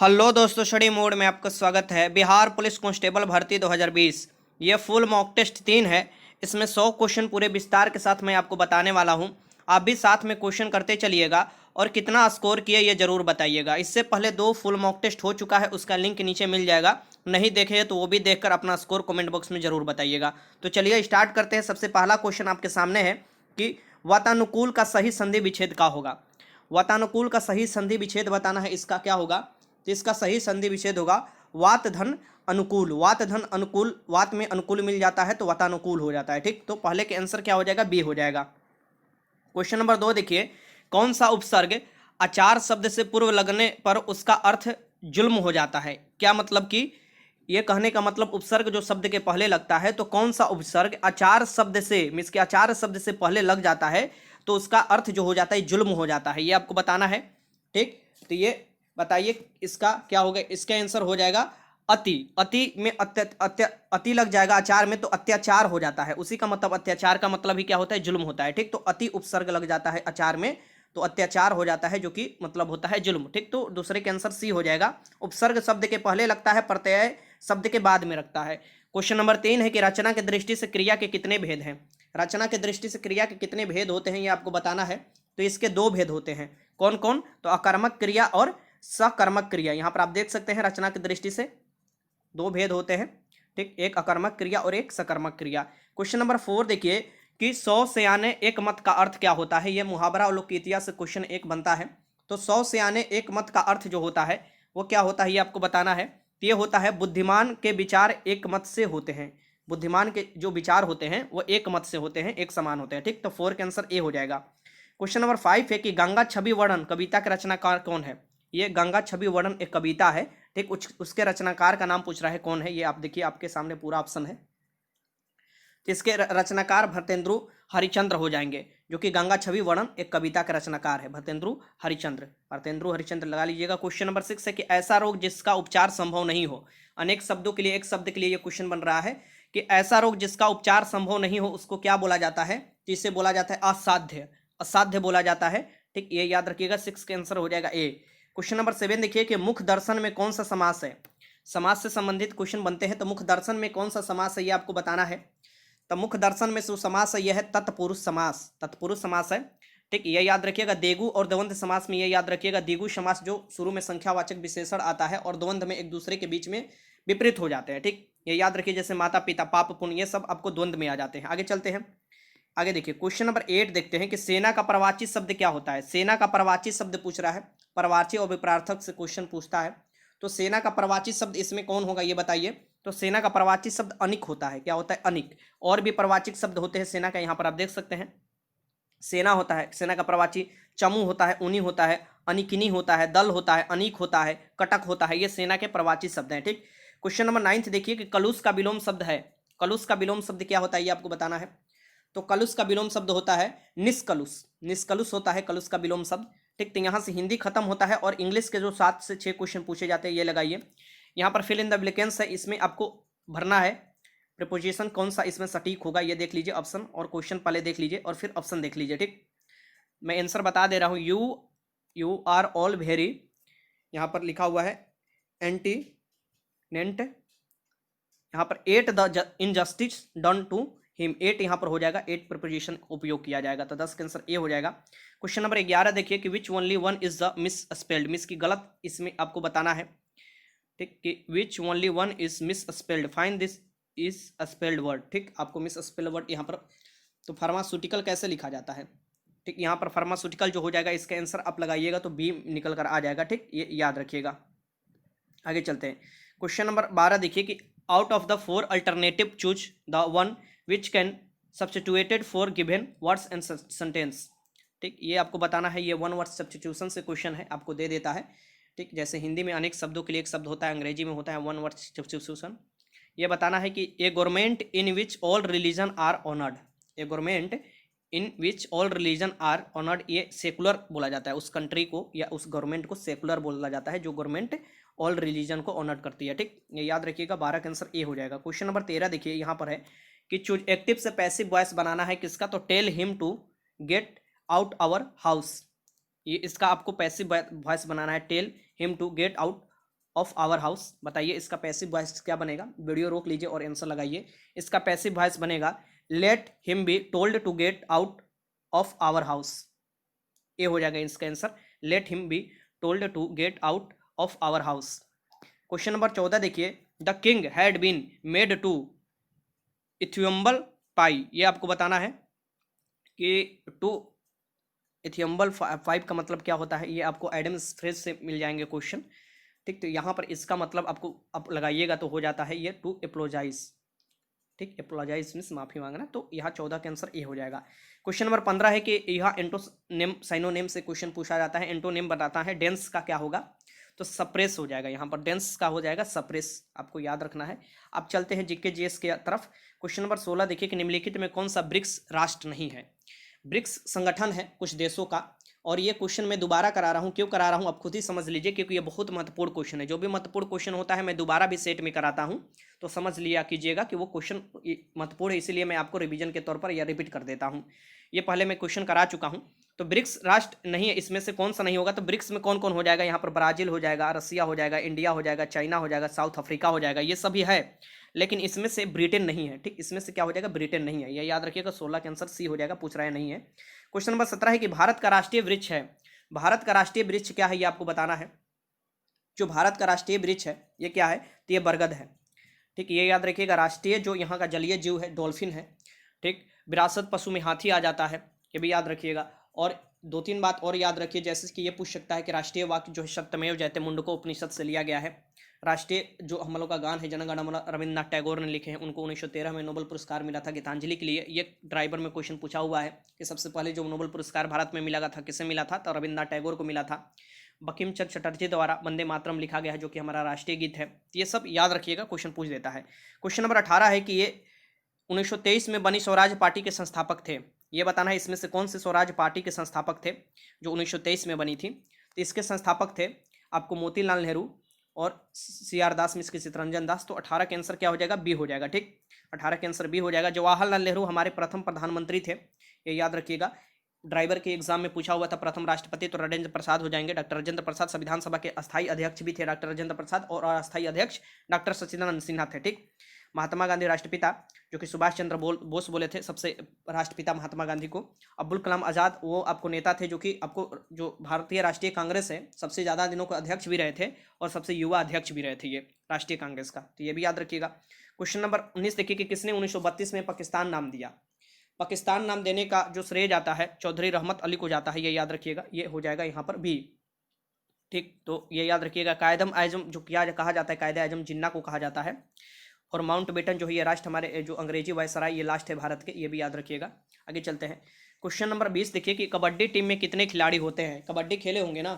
Hello दोस्तों, study mode में आपका स्वागत है। बिहार पुलिस कांस्टेबल भर्ती 2020 ये फुल मॉक टेस्ट 3 है। इसमें 100 क्वेश्चन पूरे विस्तार के साथ मैं आपको बताने वाला हूं। आप भी साथ में क्वेश्चन करते चलिएगा और कितना स्कोर किए ये जरूर बताइएगा। इससे पहले 2 फुल मॉक टेस्ट हो चुका है, उसका लिंक नीचे मिल जाएगा। नहीं देखे तो वो भी देखकर अपना स्कोर कमेंट बॉक्स में जरूर बताइएगा। तो चलिए स्टार्ट करते हैं। सबसे पहला क्वेश्चन आपके सामने है कि वातानुकूल का सही संधि विच्छेद क्या होगा। वातानुकूल का सही संधि विच्छेद बताना है, इसका क्या होगा। तो इसका सही संधि विच्छेद होगा वात धन अनुकूल। वात धन अनुकूल, वात में अनुकूल मिल जाता है तो वातानुकूल हो जाता है। ठीक, तो पहले के आंसर क्या हो जाएगा, बी हो जाएगा। क्वेश्चन नंबर 2 देखिए, कौन सा उपसर्ग आचार शब्द से पूर्व लगने पर उसका अर्थ जुल्म हो जाता है। क्या मतलब कि ये कहने का मतलब उपसर्ग जो शब्द के पहले लगता है, तो कौन सा उपसर्ग आचार शब्द से मीन्स के आचार शब्द से पहले लग जाता है तो उसका अर्थ जो हो जाता है जुल्म हो जाता है। ये आपको बताना है। ठीक, तो ये बताइए इसका क्या होगा। इसका आंसर हो जाएगा अति। अति में अति लग जाएगा आचार में तो अत्याचार हो जाता है। उसी का मतलब अत्याचार का मतलब ही क्या होता है, जुल्म होता है। ठीक, तो अति उपसर्ग लग जाता है आचार में तो अत्याचार हो जाता है, जो कि मतलब होता है जुल्म। ठीक, तो दूसरे के आंसर सी हो जाएगा। उपसर्ग शब्द के पहले लगता है, प्रत्यय शब्द के बाद में रखता है। क्वेश्चन नंबर 3 है कि रचना की दृष्टि से क्रिया के कितने भेद हैं। रचना की दृष्टि से क्रिया के कितने भेद होते हैं ये आपको बताना है। तो इसके 2 भेद होते हैं। कौन कौन, तो अकर्मक क्रिया और सकर्मक क्रिया। यहाँ पर आप देख सकते हैं रचना की दृष्टि से 2 भेद होते हैं। ठीक, एक अकर्मक क्रिया और एक सकर्मक क्रिया। क्वेश्चन नंबर 4 देखिए कि 100 सयाने एक मत का अर्थ क्या होता है। यह मुहावरा और लोकगीतिया से क्वेश्चन 1 बनता है। तो 100 सयाने एक मत का अर्थ जो होता है वो क्या होता है ये आपको बताना है। तो ये होता है बुद्धिमान के विचार एक मत से होते हैं। बुद्धिमान के जो विचार होते हैं वो एक मत से होते हैं, एक समान होते हैं। ठीक, तो 4 के आंसर ए हो जाएगा। क्वेश्चन नंबर 5 है कि गंगा छवि वर्णन कविता के रचनाकार कौन है। ये गंगा छवि वर्णन एक कविता है। ठीक, उसके रचनाकार का नाम पूछ रहा है कौन है। ये आप देखिए, आपके सामने पूरा ऑप्शन है। तो इसके रचनाकार भरतेंदु हरिचंद्र हो जाएंगे, जो कि गंगा छवि वर्णन एक कविता के रचनाकार है भरतेंदु हरिचंद्र। भरतेंदु हरिचंद्र लगा लीजिएगा। क्वेश्चन नंबर 6 है कि ऐसा रोग जिसका उपचार संभव नहीं हो। अनेक शब्दों के लिए एक शब्द के लिए ये क्वेश्चन बन रहा है कि ऐसा रोग जिसका उपचार संभव नहीं हो उसको क्या बोला जाता है। तो इसे बोला जाता है असाध्य। असाध्य बोला जाता है। ठीक, ये याद रखिएगा। 6 के आंसर हो जाएगा ए। क्वेश्चन नंबर 7 देखिए कि मुख दर्शन में कौन सा समास है। समास से संबंधित क्वेश्चन बनते हैं, तो मुख दर्शन में कौन सा समास है ये आपको बताना है। तो मुख्य दर्शन में जो समास है यह है तत्पुरुष समास। तत्पुरुष समास है। ठीक, ये याद रखिएगा। देगु और द्वंद्व समास में ये याद रखिएगा, द्विगु समास जो शुरू में संख्यावाचक विशेषण आता है और द्वंद्व में एक दूसरे के बीच में विपरीत हो जाते हैं। ठीक, ये याद रखिए, जैसे माता पिता पाप पुण्य ये सब आपको द्वंद्व में आ जाते हैं। आगे चलते हैं। आगे देखिए क्वेश्चन नंबर 8 देखते हैं कि सेना का प्रवाची शब्द क्या होता है। सेना का प्रवाची शब्द पूछ रहा है। प्रवाची और विपरार्थक से क्वेश्चन पूछता है। तो सेना का प्रवाची शब्द इसमें कौन होगा ये बताइए। तो सेना का प्रवाची शब्द अनिक होता है। क्या होता है, अनिक। और भी प्रवाचिक शब्द होते हैं सेना का, यहाँ पर आप देख सकते हैं। सेना होता है, सेना का प्रवाची चमू होता है, उनी होता है, अनिकिनी होता है, दल होता है, अनिक होता है, कटक होता है। ये सेना के प्रवाची शब्द हैं। ठीक, क्वेश्चन नंबर 9 देखिए कि कलुष का विलोम शब्द है। कलुष का विलोम शब्द क्या होता है ये आपको बताना है। तो कलुष का विलोम शब्द होता है निष्कलुष। निष्कलुष होता है कलुष का विलोम शब्द। ठीक, तो यहाँ से हिंदी खत्म होता है और इंग्लिश के जो 7 से 6 क्वेश्चन पूछे जाते हैं ये लगाइए। यहाँ पर फिल इन द ब्लैंक्स है, इसमें आपको भरना है प्रीपोजिशन कौन सा इसमें सटीक होगा ये देख लीजिए ऑप्शन, और क्वेश्चन पहले देख लीजिए और फिर ऑप्शन देख लीजिए। ठीक, मैं आंसर बता दे रहा हूँ। यू आर ऑल वेरी, यहाँ पर लिखा हुआ है एंटी नेंट, यहाँ पर at the injustice done to him. 8 यहाँ पर हो जाएगा, 8 प्रीपोजिशन उपयोग किया जाएगा। तो 10 के आंसर ए हो जाएगा। क्वेश्चन नंबर 11 देखिए कि which only one is the miss spelled. Miss की गलत इसमें आपको बताना है। ठीक, कि which only one is miss spelled, find this is spelled word. ठीक, आपको मिस स्पेल्ड वर्ड यहाँ पर। तो फार्मास्यूटिकल कैसे लिखा जाता है। ठीक, यहाँ पर फार्मास्यूटिकल जो हो जाएगा इसका आंसर आप लगाइएगा तो बी निकल कर आ जाएगा। ठीक, ये याद रखिएगा। आगे चलते हैं। क्वेश्चन नंबर 12 देखिए कि out of the 4 alternative choose the one which can substituted for given words and sentence. ठीक, ये आपको बताना है। ये 1 वर्ड सब्स्टिट्यूशन से क्वेश्चन है, आपको दे देता है। ठीक, जैसे हिंदी में अनेक शब्दों के लिए एक शब्द होता है, अंग्रेजी में होता है 1 वर्ड सब्स्टिट्यूशन। ये बताना है कि a government in which all religion are honoured. A government in which all religion are honoured, ये सेकुलर बोला जाता है। उस कंट्री को या उस गवर्नमेंट को सेकुलर बोला जाता है जो गवर्नमेंट ऑल रिलीजन को ऑनर करती है। ठीक, ये याद रखिएगा। 12 का आंसर ए हो जाएगा। क्वेश्चन नंबर 13 देखिए, यहाँ पर है कि चूज एक्टिव से पैसिव वॉइस बनाना है किसका। तो tell him to get out our house. ये इसका आपको पैसिव वॉइस बनाना है, tell him to get out of our house. बताइए इसका पैसिव वॉइस क्या बनेगा, वीडियो रोक लीजिए और आंसर लगाइए। इसका पैसिव वॉइस बनेगा let him be told to get out of our house. ये हो जाएगा इसका answer, let him be told to get out of our house. Question number 14 देखिए, the king had been made to eat humble pie. ये आपको बताना है कि टू इथियोम्बल 5 का मतलब क्या होता है, ये आपको एडम्स फ्रेज से मिल जाएंगे क्वेश्चन। ठीक, तो यहाँ पर इसका मतलब आपको आप लगाइएगा तो हो जाता है ये टू एप्लोजाइज। ठीक, एप्लोजाइज मीन्स माफी मांगना, तो यहाँ 14 का आंसर ए हो जाएगा। क्वेश्चन नंबर 15 है कि यहाँ एंटोनेम साइनोनेम से क्वेश्चन पूछा जाता है। एंटोनेम बताता है डेंस का क्या होगा, तो सप्रेस हो जाएगा। यहाँ पर डेंस का हो जाएगा सप्रेस, आपको याद रखना है। अब चलते हैं जीके जीएस के तरफ। क्वेश्चन नंबर 16 देखिए कि निम्नलिखित में कौन सा ब्रिक्स राष्ट्र नहीं है। ब्रिक्स संगठन है कुछ देशों का, और ये क्वेश्चन मैं दोबारा करा रहा हूँ। क्यों करा रहा हूँ आप खुद ही समझ लीजिए, क्योंकि ये बहुत महत्वपूर्ण क्वेश्चन है। जो भी महत्वपूर्ण क्वेश्चन होता है मैं दोबारा भी सेट में कराता हूँ, तो समझ लिया कीजिएगा कि वो क्वेश्चन महत्वपूर्ण है, इसीलिए मैं आपको रिवीजन के तौर पर या रिपीट कर देता हूँ। ये पहले मैं क्वेश्चन करा चुका हूँ। तो ब्रिक्स राष्ट्र नहीं है, इसमें से कौन सा नहीं होगा। तो ब्रिक्स में कौन कौन हो जाएगा, यहाँ पर ब्राजील हो जाएगा, रसिया हो जाएगा, इंडिया हो जाएगा, चाइना हो जाएगा, साउथ अफ्रीका हो जाएगा, ये सभी है। लेकिन इसमें से ब्रिटेन नहीं है। ठीक, इसमें से क्या हो जाएगा, ब्रिटेन नहीं है। ये याद रखिएगा, 16 के आंसर सी हो जाएगा, पूछ रहा है नहीं है। क्वेश्चन नंबर 17 है कि भारत का राष्ट्रीय वृक्ष है। भारत का राष्ट्रीय वृक्ष क्या है, ये आपको बताना है। जो भारत का राष्ट्रीय वृक्ष है ये क्या है, तो ये बरगद है। ठीक, ये याद रखिएगा। राष्ट्रीय जो यहाँ का जलीय जीव है डॉल्फिन है। ठीक, विरासत पशु में हाथी आ जाता है, ये भी याद रखिएगा। और 2-3 बात और याद रखिए, जैसे कि ये पूछ सकता है कि राष्ट्रीय वाक्य जो है सत्यमेव जयते मुंडको उपनिषद से लिया गया है। राष्ट्रीय जो हम लोग का गान है जन गण मन रविन्द्रनाथ टैगोर ने लिखे हैं, उनको 1913 में नोबेल पुरस्कार मिला था गीतांजलि के लिए। ये ड्राइवर में क्वेश्चन पूछा हुआ है कि सबसे पहले जो नोबेल पुरस्कार भारत में मिला था किसे मिला था, तो रविन्द्रनाथ टैगोर को मिला था। बंकिम चंद्र चटर्जी द्वारा वंदे मातरम लिखा गया है, जो कि हमारा राष्ट्रीय गीत है। ये सब याद रखिएगा, क्वेश्चन पूछ देता है। क्वेश्चन नंबर 18 है कि ये 1923 में बनी स्वराज पार्टी के संस्थापक थे। ये बताना है इसमें से कौन से स्वराज पार्टी के संस्थापक थे जो 1923 में बनी थी। तो इसके संस्थापक थे आपको मोतीलाल नेहरू और CR दास मिस के चितरंजन दास। तो 18 का आंसर क्या हो जाएगा, बी हो जाएगा। ठीक, 18 का आंसर बी हो जाएगा। जवाहरलाल नेहरू हमारे प्रथम प्रधानमंत्री थे, ये याद रखिएगा। ड्राइवर के एग्जाम में पूछा हुआ था प्रथम राष्ट्रपति, तो राजेंद्र प्रसाद हो जाएंगे। डॉक्टर राजेंद्र प्रसाद संविधान सभा के अस्थायी अध्यक्ष भी थे डॉक्टर राजेंद्र प्रसाद, और अस्थायी अध्यक्ष डॉक्टर सच्चिदानंद सिन्हा थे। ठीक, महात्मा गांधी राष्ट्रपिता, जो कि सुभाष चंद्र बोस बोले थे सबसे राष्ट्रपिता महात्मा गांधी को। अब्दुल कलाम आज़ाद वो आपको नेता थे, जो कि आपको जो भारतीय राष्ट्रीय कांग्रेस है सबसे ज़्यादा दिनों को अध्यक्ष भी रहे थे और सबसे युवा अध्यक्ष भी रहे थे ये राष्ट्रीय कांग्रेस का, तो ये भी याद रखिएगा। क्वेश्चन नंबर 19 देखिए कि किसने 1932 में पाकिस्तान नाम दिया। पाकिस्तान नाम देने का जो श्रेय जाता है चौधरी रहमत अली को जाता है, ये याद रखिएगा। ये हो जाएगा यहाँ पर बी। ठीक, तो ये याद रखिएगा। कायदम आजम जो किया कहा जाता है, कायदे आजम जिन्ना को कहा जाता है। और माउंट बेटन जो है ये राष्ट्र हमारे जो अंग्रेजी वायसराय ये लास्ट है भारत के, ये भी याद रखिएगा। आगे चलते हैं। क्वेश्चन नंबर 20 देखिए कि कबड्डी टीम में कितने खिलाड़ी होते हैं। कबड्डी खेले होंगे ना,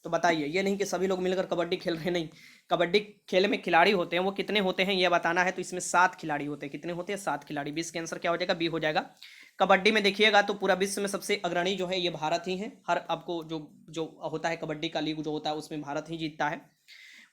तो बताइए। ये नहीं कि सभी लोग मिलकर कबड्डी खेल रहे हैं, नहीं। कबड्डी खेल में खिलाड़ी होते हैं, वो कितने होते हैं ये बताना है। तो इसमें 7 खिलाड़ी होते हैं। कितने होते हैं, 7 खिलाड़ी। 20 के आंसर क्या हो जाएगा, बी हो जाएगा। कबड्डी में देखिएगा तो पूरा विश्व में सबसे अग्रणी जो है ये भारत ही है। हर आपको जो जो होता है कबड्डी का लीग जो होता है उसमें भारत ही जीतता है।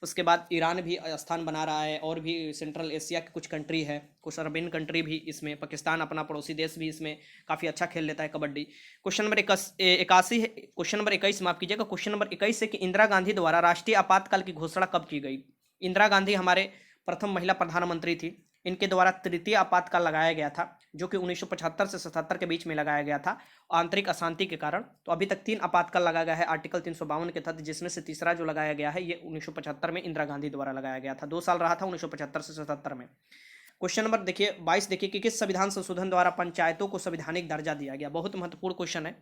उसके बाद ईरान भी स्थान बना रहा है, और भी सेंट्रल एशिया की कुछ कंट्री है, कुछ अरबियन कंट्री भी इसमें, पाकिस्तान अपना पड़ोसी देश भी इसमें काफ़ी अच्छा खेल लेता है कबड्डी। क्वेश्चन नंबर 81 है, क्वेश्चन नंबर 21 माफ कीजिएगा। क्वेश्चन नंबर 21 है कि इंदिरा गांधी द्वारा राष्ट्रीय आपातकाल की घोषणा कब की गई। इंदिरा गांधी हमारे प्रथम महिला प्रधानमंत्री थी। इनके द्वारा तृतीय आपातकाल लगाया गया था, जो कि 1975 से 77 के बीच में लगाया गया था आंतरिक अशांति के कारण। तो अभी तक 3 आपातकाल लगाया गया है आर्टिकल 352 के तहत, जिसमें से तीसरा जो लगाया गया है ये 1975 में इंदिरा गांधी द्वारा लगाया गया था। 2 साल रहा था 1975 से 77 में। क्वेश्चन नंबर देखिए 22 देखिए कि किस संविधान संशोधन द्वारा पंचायतों को संवैधानिक दर्जा दिया गया। बहुत महत्वपूर्ण क्वेश्चन है।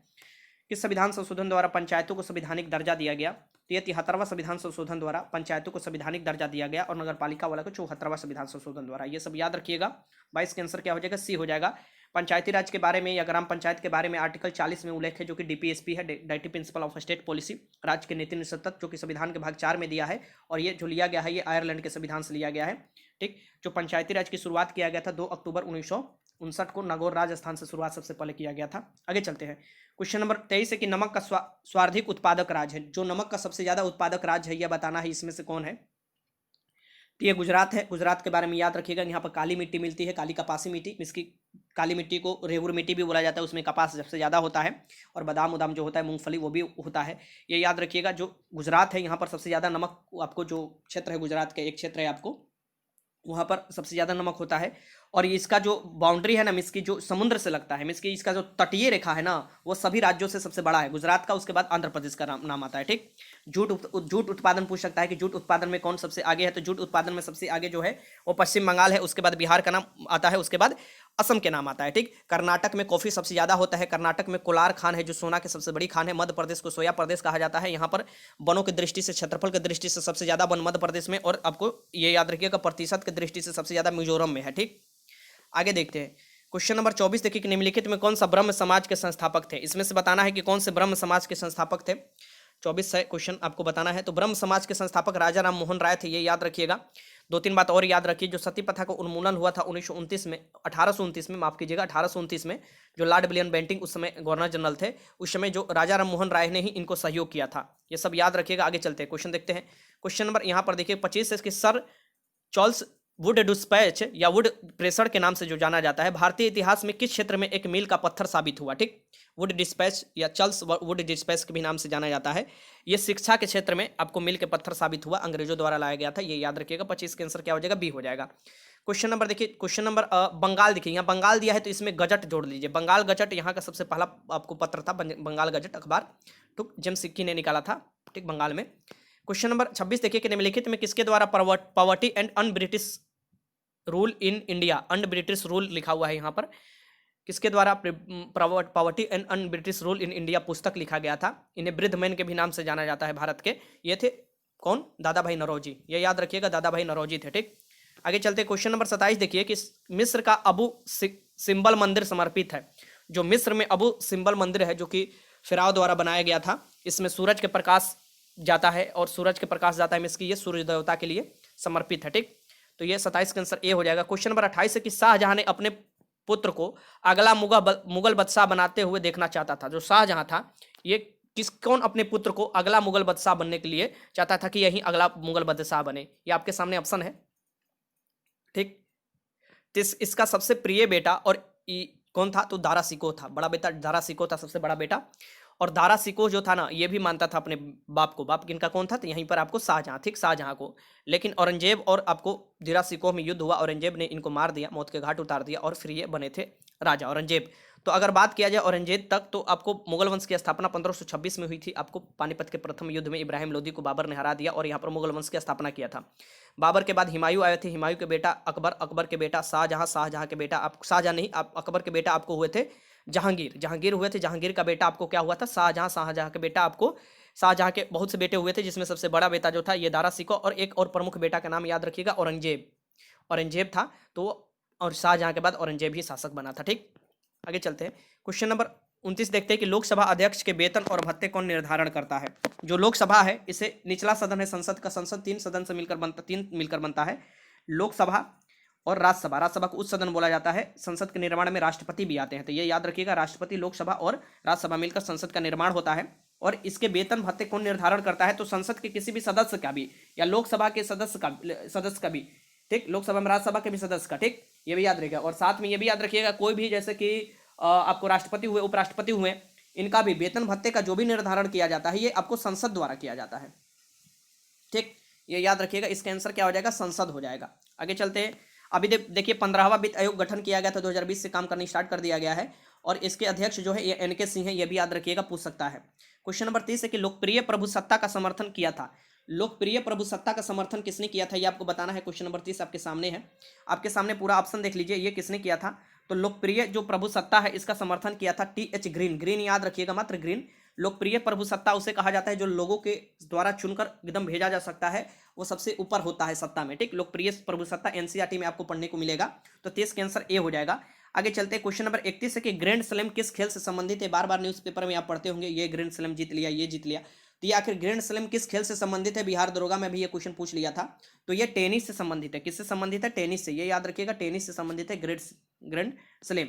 किस संविधान संशोधन द्वारा पंचायतों को संवैधानिक दर्जा दिया गया। तो ये 73वां संविधान संशोधन द्वारा पंचायतों को संवैधानिक दर्जा दिया गया, और नगरपालिका वाला को 74वां संविधान संशोधन द्वारा। ये सब याद रखिएगा। 22 के आंसर क्या हो जाएगा, सी हो जाएगा। पंचायती राज के बारे में या ग्राम पंचायत के बारे में आर्टिकल 40 में उल्लेख है, जो कि DPSP है, directive principle of state policy, राज्य के नीति निषेध तत्व, जो कि संविधान के भाग 4 में दिया है। और ये जो लिया गया है ये आयरलैंड के संविधान से लिया गया है। ठीक, जो पंचायती राज की शुरुआत किया गया था 2 अक्टूबर 1959 को नागौर राजस्थान से शुरुआत सबसे पहले किया गया था। आगे चलते हैं। क्वेश्चन नंबर 23 है कि नमक का सर्वाधिक उत्पादक राज्य है। जो नमक का सबसे ज्यादा उत्पादक राज्य है यह बताना है इसमें से कौन है। तो ये गुजरात है। गुजरात के बारे में याद रखिएगा। यहाँ पर काली मिट्टी मिलती है, काली कपासी मिट्टी, इसकी काली मिट्टी को रेगुर मिट्टी भी बोला जाता है, उसमें कपास सबसे ज़्यादा होता है, और बादाम उदाम जो होता है, मूंगफली वो भी होता है। ये याद रखिएगा। जो गुजरात है यहाँ पर सबसे ज़्यादा नमक, आपको जो क्षेत्र है गुजरात का एक क्षेत्र है, आपको वहाँ पर सबसे ज़्यादा नमक होता है। और ये इसका जो बाउंड्री है ना, इसकी जो समुद्र से लगता है, इसकी इसका जो तटीय रेखा है ना, वो सभी राज्यों से सबसे बड़ा है। गुजरात का, उसके बाद आंध्र प्रदेश का नाम आता है। ठीक। जूट उत्पादन पूछ सकता है कि जूट उत्पादन में कौन सबसे आगे है, तो जूट उत्पादन में सबसे आगे जो है वो पश्चिम बंगाल है, उसके बाद बिहार का नाम आता है, उसके बाद असम के नाम आता है। ठीक। कर्नाटक में कॉफी सबसे ज्यादा होता है। कर्नाटक में कोलार खान है जो सोना की सबसे बड़ी खान है। मध्य प्रदेश को सोया प्रदेश कहा जाता है। यहाँ पर वनों की दृष्टि से, क्षेत्रफल की दृष्टि से सबसे ज्यादा वन मध्य प्रदेश में, और आपको ये याद रखिएगा प्रतिशत की दृष्टि से सबसे ज्यादा मिजोरम में है। ठीक। आगे देखते हैं क्वेश्चन नंबर 24। देखिए कि निम्नलिखित में कौन सा ब्रह्म समाज के संस्थापक थे। इसमें से बताना है कि कौन से ब्रह्म समाज के संस्थापक थे। 24 से क्वेश्चन आपको बताना है। तो ब्रह्म समाज के संस्थापक राजा राम मोहन राय थे, ये याद रखिएगा। दो तीन बात और याद रखिए। जो सती प्रथा का उन्मूलन हुआ था 1929 में, 1829 में, माफ कीजिएगा 1829 में, जो लॉर्ड विलियम बेंटिंक उस समय गवर्नर जनरल थे, उस समय जो राजा राम मोहन राय ने ही इनको सहयोग किया था। ये सब याद रखिएगा। आगे चलते हैं, क्वेश्चन देखते हैं। क्वेश्चन नंबर यहाँ पर देखिए 25 है कि सर चार्ल्स वुड डिस्पैच या वुड प्रेशर के नाम से जो जाना जाता है, भारतीय इतिहास में किस क्षेत्र में एक मील का पत्थर साबित हुआ। ठीक। वुड डिस्पैच या चार्ल्स वुड डिस्पैच के भी नाम से जाना जाता है। ये शिक्षा के क्षेत्र में आपको मील के पत्थर साबित हुआ, अंग्रेजों द्वारा लाया गया था। ये याद रखिएगा। 25 के आंसर क्या हो जाएगा, बी हो जाएगा। क्वेश्चन नंबर देखिए, क्वेश्चन नंबर बंगाल देखिए, यहाँ बंगाल दिया है तो इसमें गजट जोड़ लीजिए। बंगाल गजट यहाँ का सबसे पहला आपको पत्र था, बंगाल गजट अखबार, तो जेम्स सिक्की ने निकाला था। ठीक, बंगाल में। क्वेश्चन नंबर 26 देखिए कि निम्नलिखित में किसके द्वारा poverty and un British rule in India, un British rule लिखा हुआ है यहाँ पर, किसके द्वारा poverty and un British rule in India पुस्तक लिखा गया था। इन्हें वृद्ध मैन के भी नाम से जाना जाता है भारत के। ये थे कौन, दादा भाई नौरोजी, ये याद रखिएगा, दादा भाई नौरोजी थे। ठीक। आगे चलते क्वेश्चन नंबर 27 देखिए कि मिस्र का अबू सिंबल मंदिर समर्पित है। जो मिस्र में अबू सिंबल मंदिर है जो कि फिराव द्वारा बनाया गया था, इसमें सूरज के प्रकाश जाता है, और सूरज के प्रकाश जाता है इसकी, ये सूर्य देवता के लिए समर्पित है। ठीक। तो ये 27 का आंसर ए हो जाएगा। क्वेश्चन नंबर 28 है कि शाहजहां ने अपने पुत्र को अगला मुगल बादशाह बनाते हुए देखना चाहता था। जो शाहजहां था, ये कौन अपने पुत्र को अगला मुगल बादशाह बनने के लिए चाहता था कि यही अगला मुगल बादशाह बने। ये आपके सामने ऑप्शन है। ठीक। तो इसका सबसे प्रिय बेटा और कौन था, तो दारा सिकोह था। बड़ा बेटा दारा सिकोह था, सबसे बड़ा बेटा। और दारा सिकोह जो था ना, ये भी मानता था अपने बाप को। बाप किनका कौन था, तो यहीं पर आपको शाहजहां। ठीक, शाहजहां को। लेकिन औरंगजेब और आपको दारा सिकोह में युद्ध हुआ, औरंगजेब ने इनको मार दिया, मौत के घाट उतार दिया, और फिर ये बने थे राजा औरंगजेब। तो अगर बात किया जाए औरंगजेब तक, तो आपको मुगल वंश की स्थापना 1526 में हुई थी। आपको पानीपत के प्रथम युद्ध में इब्राहिम लोदी को बाबर ने हरा दिया, और यहाँ पर मुगल वंश की स्थापना किया था। बाबर के बाद हुमायूं आए थे, हुमायूं के बेटा अकबर, अकबर के बेटा शाहजहां, शाहजहां के बेटा शाहजहां नहीं, अकबर के बेटा आपको हुए थे जहांगीर, जहांगीर हुए थे। जहांगीर का बेटा आपको क्या हुआ था, शाहजहां, शाहजहां के बेटा आपको, शाहजहां के बहुत से बेटे हुए थे, जिसमें सबसे बड़ा बेटा जो था ये दारा सिकोह, और एक और प्रमुख बेटा का नाम याद रखिएगा, औरंगजेब। औरंगजेब था तो, और शाहजहां के बाद औरंगजेब ही शासक बना था। ठीक। आगे चलते हैं, क्वेश्चन नंबर 29 देखते हैं कि लोकसभा अध्यक्ष के वेतन और भत्ते कौन निर्धारण करता है। जो लोकसभा है, इसे निचला सदन है संसद का। संसद तीन सदन से मिलकर बनता है। लोकसभा और राज्यसभा, राज्यसभा को उच्च सदन बोला जाता है। संसद के निर्माण में राष्ट्रपति भी आते हैं, तो ये याद रखिएगा, राष्ट्रपति, लोकसभा और राज्यसभा मिलकर संसद का निर्माण होता है। और इसके वेतन भत्ते कौन निर्धारण करता है, तो संसद के किसी भी सदस्य का भी, या लोकसभा के सदस्य का भी। ठीक, लोकसभा में राज्यसभा के भी सदस्य का। ठीक, ये भी याद रखिएगा। और साथ में ये भी याद रखिएगा, कोई भी जैसे कि आपको राष्ट्रपति हुए, उपराष्ट्रपति हुए, इनका भी वेतन भत्ते का जो भी निर्धारण किया जाता है, ये आपको संसद द्वारा किया जाता है। ठीक, ये याद रखिएगा। इसका आंसर क्या हो जाएगा, संसद हो जाएगा। आगे चलते हैं। अभी देखिए 15वां वित्त आयोग गठन किया गया था, 2020 से काम करनी स्टार्ट कर दिया गया है, और इसके अध्यक्ष जो है ये NK सिंह है, ये भी याद रखिएगा, पूछ सकता है। क्वेश्चन नंबर 30 है कि लोकप्रिय प्रभुसत्ता का समर्थन किया था। लोकप्रिय प्रभुसत्ता का समर्थन किसने किया था, ये आपको बताना है। क्वेश्चन नंबर 30 आपके सामने है, आपके सामने पूरा ऑप्शन देख लीजिए, ये किसने किया था। तो लोकप्रिय जो प्रभुसत्ता है, इसका समर्थन किया था TH ग्रीन। ग्रीन याद रखिएगा, मात्र ग्रीन। लोकप्रिय प्रभुसत्ता उसे कहा जाता है जो लोगों के द्वारा चुनकर एकदम भेजा जा सकता है, वो सबसे ऊपर होता है सत्ता में। ठीक, लोकप्रिय प्रभुसत्ता NCERT में आपको पढ़ने को मिलेगा। तो 30 का आंसर ए हो जाएगा। आगे चलते हैं, क्वेश्चन नंबर 31 है कि ग्रैंड स्लैम किस खेल से संबंधित है। बार बार न्यूज़पेपर में आप पढ़ते होंगे, ये ग्रैंड स्लैम जीत लिया, ये जीत लिया, तो ये आखिर ग्रैंड स्लैम किस खेल से संबंधित है। बिहार दरोगा में भी ये क्वेश्चन पूछ लिया था। तो ये टेनिस से संबंधित है। किससे संबंधित है, टेनिस से, ये याद रखिएगा, टेनिस से संबंधित है ग्रैंड स्लैम।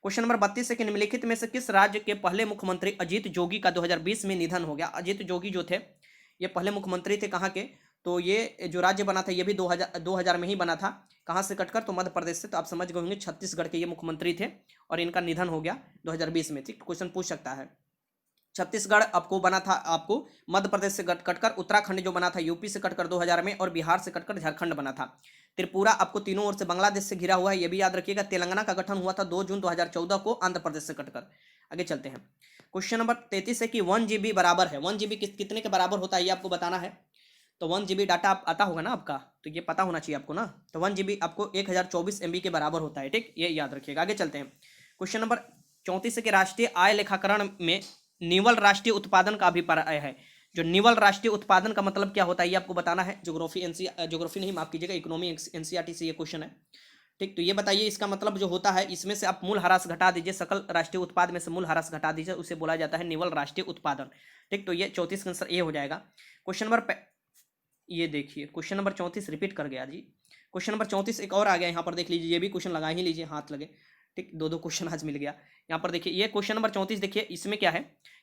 क्वेश्चन नंबर 32 है कि निम्नलिखित में से किस राज्य के पहले मुख्यमंत्री अजीत जोगी का 2020 में निधन हो गया। अजीत जोगी जो थे, ये पहले मुख्यमंत्री थे कहाँ के, तो ये जो राज्य बना था ये भी 2000 में ही बना था। कहाँ से कटकर? तो मध्य प्रदेश से। तो आप समझ गए होंगे छत्तीसगढ़ के ये मुख्यमंत्री थे और इनका निधन हो गया 2020 में। ठीक, क्वेश्चन पूछ सकता है। छत्तीसगढ़ आपको बना था, आपको मध्य प्रदेश से कटकर, उत्तराखंड जो बना था यूपी से कटकर 2000 में, और बिहार से कटकर झारखंड बना था। त्रिपुरा आपको तीनों ओर से बांग्लादेश से घिरा हुआ है, ये भी याद रखिएगा। तेलंगाना का गठन हुआ था 2 जून 2014 को आंध्र प्रदेश से कटकर। आगे चलते हैं। क्वेश्चन नंबर 33 है कि 1 GB बराबर है, 1 GB कितने के बराबर होता है ये आपको बताना है। तो 1 GB डाटा आप आता होगा ना आपका, तो ये पता होना चाहिए आपको ना। तो 1 GB आपको 1024 MB के बराबर होता है। ठीक, ये याद रखिएगा। आगे चलते हैं। क्वेश्चन नंबर 34 है कि राष्ट्रीय आय लेखाकरण में निवल राष्ट्रीय उत्पादन का अभिप्राय है। जो निवल राष्ट्रीय उत्पादन का मतलब क्या होता है ये आपको बताना है। ज्योग्राफी नहीं, माफ कीजिएगा, इकोनॉमी एनसीईआरटी से ये क्वेश्चन है। ठीक, तो ये बताइए इसका मतलब जो होता है, इसमें से आप मूल ह्रास घटा दीजिए, सकल राष्ट्रीय उत्पाद में से मूल ह्रास घटा दीजिए, उसे बोला जाता है निवल राष्ट्रीय उत्पादन। ठीक, तो ये 34 का आंसर ये हो जाएगा। क्वेश्चन नंबर ये देखिए, क्वेश्चन नंबर 34 रिपीट कर गया जी। क्वेश्चन नंबर 34 एक और आ गया यहाँ पर, देख लीजिए, ये भी क्वेश्चन लगा ही लीजिए, हाथ लगे। ठीक, दो क्वेश्चन आज मिल गया यहाँ पर। देखिए ये क्वेश्चन नंबर 34 देखिए, इसमें क्या है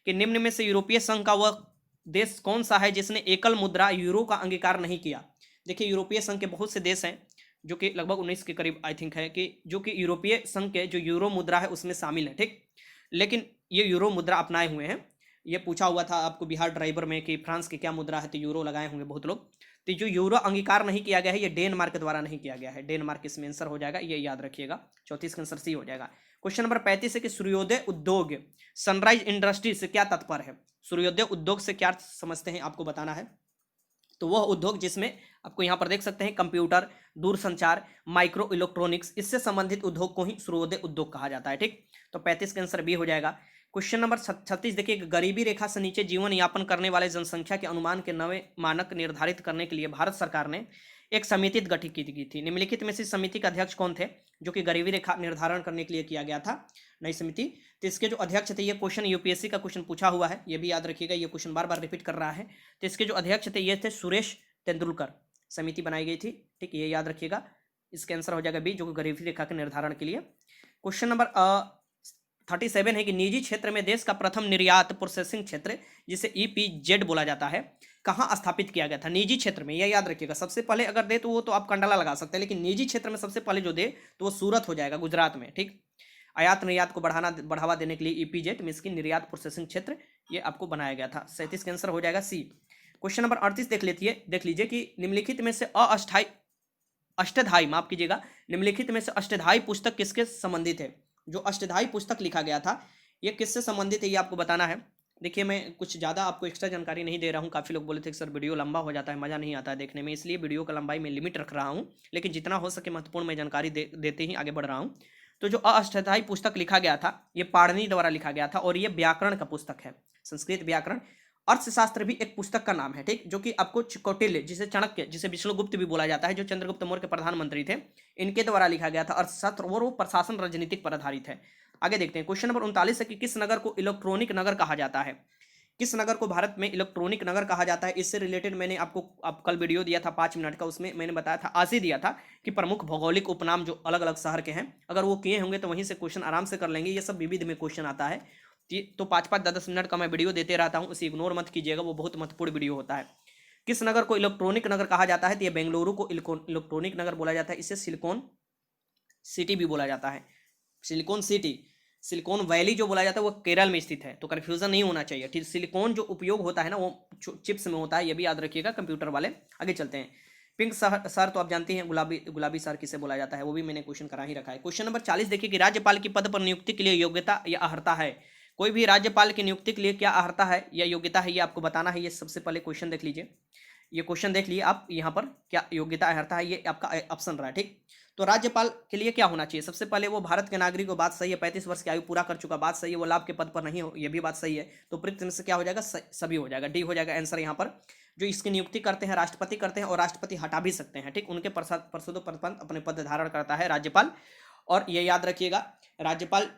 कि निम्न में से यूरोपीय संघ का वह देश कौन सा है जिसने एकल मुद्रा यूरो का अंगीकार नहीं किया। देखिए यूरोपीय संघ के बहुत से देश हैं जो कि लगभग 19 के करीब आई थिंक है, कि जो कि यूरोपीय संघ के जो यूरो मुद्रा है उसमें शामिल है। ठीक, लेकिन ये यूरो मुद्रा अपनाए हुए हैं। ये पूछा हुआ था आपको बिहार ड्राइवर में कि फ्रांस की क्या मुद्रा है, तो यूरो लगाए होंगे बहुत लोग। तो जो यूरो अंगीकार नहीं किया गया है ये डेनमार्क के द्वारा नहीं किया गया है। डेनमार्क इसमें आंसर हो जाएगा, ये याद रखिएगा। 34 का आंसर सी हो जाएगा। क्वेश्चन नंबर 35 है कि सूर्योदय उद्योग सनराइज इंडस्ट्री से क्या तात्पर्य है। सूर्योदय उद्योग से क्या समझते हैं आपको बताना है। तो वह उद्योग जिसमें आपको यहाँ पर देख सकते हैं कंप्यूटर, दूरसंचार, माइक्रो इलेक्ट्रॉनिक्स, इससे संबंधित उद्योग को ही सूर्योदय उद्योग कहा जाता है। ठीक, तो 35 का आंसर बी हो जाएगा। क्वेश्चन नंबर 36 देखिए, गरीबी रेखा से नीचे जीवन यापन करने वाले जनसंख्या के अनुमान के नए मानक निर्धारित करने के लिए भारत सरकार ने एक समिति गठित की थी। निम्नलिखित में से समिति का अध्यक्ष कौन थे जो कि गरीबी रेखा निर्धारण करने के लिए किया गया था, नई समिति। तो इसके जो अध्यक्ष थे, ये क्वेश्चन यूपीएससी का क्वेश्चन पूछा हुआ है, ये भी याद रखिएगा, ये क्वेश्चन बार बार रिपीट कर रहा है। तो इसके जो अध्यक्ष थे ये थे सुरेश तेंदुलकर, समिति बनाई गई थी। ठीक, ये याद रखिएगा। इसका आंसर हो जाएगा बी, जो कि गरीबी रेखा के निर्धारण के लिए। क्वेश्चन नंबर 37 है कि निजी क्षेत्र में देश का प्रथम निर्यात प्रोसेसिंग क्षेत्र, जिसे EPZ बोला जाता है, कहाँ स्थापित किया गया था। निजी क्षेत्र में, यह याद रखिएगा। सबसे पहले अगर दे तो वो तो आप कंडाला लगा सकते हैं, लेकिन निजी क्षेत्र में सबसे पहले जो दे तो वो सूरत हो जाएगा, गुजरात में। ठीक, आयात निर्यात को बढ़ावा देने के लिए EPZ में इसकी निर्यात प्रोसेसिंग क्षेत्र ये आपको बनाया गया था। 37 का आंसर हो जाएगा सी। क्वेश्चन नंबर 38 देख लीजिए कि निम्नलिखित में से अष्टधाई, माफ कीजिएगा, निम्नलिखित में से अष्टधाई पुस्तक किसके संबंधित है। जो अष्टधाई पुस्तक लिखा गया था ये किससे संबंधित है ये आपको बताना है। देखिए मैं कुछ ज़्यादा आपको एक्स्ट्रा जानकारी नहीं दे रहा हूँ। काफ़ी लोग बोले थे कि सर वीडियो लंबा हो जाता है, मज़ा नहीं आता है देखने में, इसलिए वीडियो का लंबाई में लिमिट रख रहा हूँ, लेकिन जितना हो सके महत्वपूर्ण मैं जानकारी देते ही आगे बढ़ रहा हूँ। तो जो अष्टधाई पुस्तक लिखा गया था ये पाणिनि द्वारा लिखा गया था, और ये व्याकरण का पुस्तक है, संस्कृत व्याकरण। अर्थशास्त्र भी एक पुस्तक का नाम है। ठीक, जो कि आपको कौटिल्य, जिसे चाणक्य, जिसे विष्णुगुप्त भी बोला जाता है, जो चंद्रगुप्त मौर्य के प्रधानमंत्री थे, इनके द्वारा लिखा गया था अर्थशास्त्र, और वो प्रशासन राजनीतिक पर आधारित है। आगे देखते हैं। क्वेश्चन नंबर 39 है कि किस नगर को इलेक्ट्रॉनिक नगर कहा जाता है। किस नगर को भारत में इलेक्ट्रॉनिक नगर कहा जाता है। इससे रिलेटेड मैंने आपको कल वीडियो दिया था 5 मिनट का, उसमें मैंने बताया था, आज ही दिया था, कि प्रमुख भौगोलिक उपनाम जो अलग अलग शहर के हैं, अगर वो किए होंगे तो वहीं से क्वेश्चन आराम से कर लेंगे। ये सब विविध में क्वेश्चन आता है। तो 5-5, 10-10 मिनट का मैं वीडियो देते रहता हूँ, उसे इग्नोर मत कीजिएगा, वो बहुत महत्वपूर्ण वीडियो होता है। किस नगर को इलेक्ट्रॉनिक नगर कहा जाता है। तो ये बेंगलुरु को इलेक्ट्रॉनिक नगर बोला जाता है। इसे सिलिकॉन सिटी भी बोला जाता है। सिलिकॉन सिटी, सिलिकॉन वैली जो बोला जाता है वो केरल में स्थित है, तो कन्फ्यूजन नहीं होना चाहिए। ठीक, सिलिकॉन जो उपयोग होता है ना वो चिप्स में होता है, ये भी याद रखिएगा कंप्यूटर वाले। आगे चलते हैं। पिंक सर तो आप जानते हैं, गुलाबी सर किसे बोला जाता है, वो भी मैंने क्वेश्चन करा ही रखा है। क्वेश्चन नंबर 40 देखिए कि राज्यपाल की पद पर नियुक्ति के लिए योग्यता या अर्हता है। कोई भी राज्यपाल की नियुक्ति के लिए क्या अर्हता है या योग्यता है ये आपको बताना है। ये सबसे पहले क्वेश्चन देख लीजिए, ये क्वेश्चन देख लिए आप, यहाँ पर क्या योग्यता अर्हता है ये आपका ऑप्शन रहा है। ठीक, तो राज्यपाल के लिए क्या होना चाहिए। सबसे पहले वो भारत के नागरिक को, बात सही है, 35 वर्ष की आयु पूरा कर चुका, बात सही है, वो लाभ के पद पर नहीं हो, ये भी बात सही है। तो प्रयुक्त में से क्या हो जाएगा, सभी हो जाएगा, डी हो जाएगा आंसर यहाँ पर। जो इसकी नियुक्ति करते हैं राष्ट्रपति करते हैं, और राष्ट्रपति हटा भी सकते हैं। ठीक, उनके पार्षदों पर अपने पद धारण करता है राज्यपाल। और ये याद रखिएगा, राज्यपाल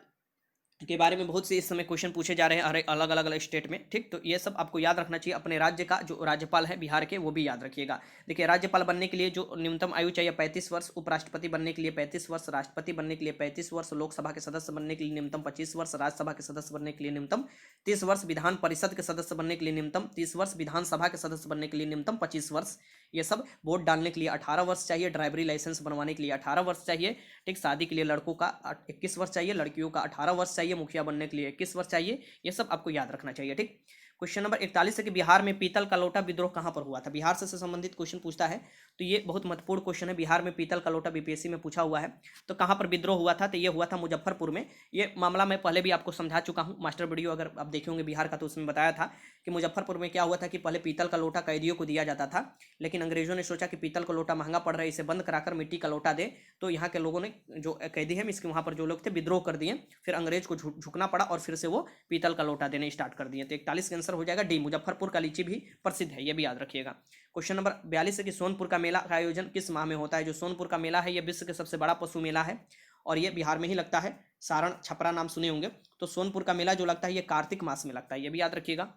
के बारे में बहुत से इस समय क्वेश्चन पूछे जा रहे हैं हर अलग अलग अलग स्टेट में। ठीक, तो ये सब आपको याद रखना चाहिए। अपने राज्य का जो राज्यपाल है बिहार के, वो भी याद रखिएगा। देखिए, राज्यपाल बनने के लिए जो न्यूनतम आयु चाहिए 35 वर्ष, उपराष्ट्रपति बनने के लिए 35 वर्ष, राष्ट्रपति बनने के लिए 35 वर्ष, लोकसभा के सदस्य बनने के लिए न्यूनतम 25 वर्ष, राज्यसभा के सदस्य बनने के लिए न्यूनतम 30 वर्ष, विधान परिषद के सदस्य बनने के लिए न्यूनतम 30 वर्ष, विधानसभा के सदस्य बनने के लिए न्यूनतम 25 वर्ष। ये सब वोट डालने के लिए 18 वर्ष चाहिए, ड्राइवरी लाइसेंस बनवाने के लिए 18 वर्ष चाहिए। ठीक, शादी के लिए लड़कों का 21 वर्ष चाहिए, लड़कियों का 18 वर्ष चाहिए, मुखिया बनने के लिए 21 वर्ष चाहिए। ये सब आपको याद रखना चाहिए। ठीक, क्वेश्चन नंबर 41 है कि बिहार में पीतल का लोटा विद्रोह कहां पर हुआ था। बिहार से संबंधित क्वेश्चन पूछता है, तो ये बहुत महत्वपूर्ण क्वेश्चन है। बिहार में पीतल का लोटा बीपीएससी में पूछा हुआ है, तो कहां पर विद्रोह हुआ था, तो ये हुआ था मुजफ्फरपुर में। ये मामला मैं पहले भी आपको समझा चुका हूं, मास्टर वीडियो अगर आप देखे होंगे बिहार का, तो उसमें बताया था कि मुजफ्फरपुर में क्या हुआ था कि पहले पीतल का लोटा कैदियों को दिया जाता था, लेकिन अंग्रेजों ने सोचा कि पीतल का लोटा महंगा पड़ रहा है, इसे बंद कराकर मिट्टी का लोटा दे। तो यहाँ के लोगों ने, जो कैदी है इसके वहाँ पर जो लोग थे, विद्रोह कर दिए। फिर अंग्रेज को झुकना पड़ा और फिर से वो पीतल का लोटा देने स्टार्ट कर दिए। तो 41 का आंसर हो जाएगा डी, मुजफ्फरपुर का लीची भी प्रसिद्ध है, ये भी याद रखिएगा। क्वेश्चन नंबर 42 है कि सोनपुर का मेला का आयोजन किस माह में होता है। जो सोनपुर का मेला है ये विश्व के सबसे बड़ा पशु मेला है और ये बिहार में ही लगता है। सारण छपरा नाम सुने होंगे। तो सोनपुर का मेला जो लगता है ये कार्तिक मास में लगता है, ये भी याद रखिएगा।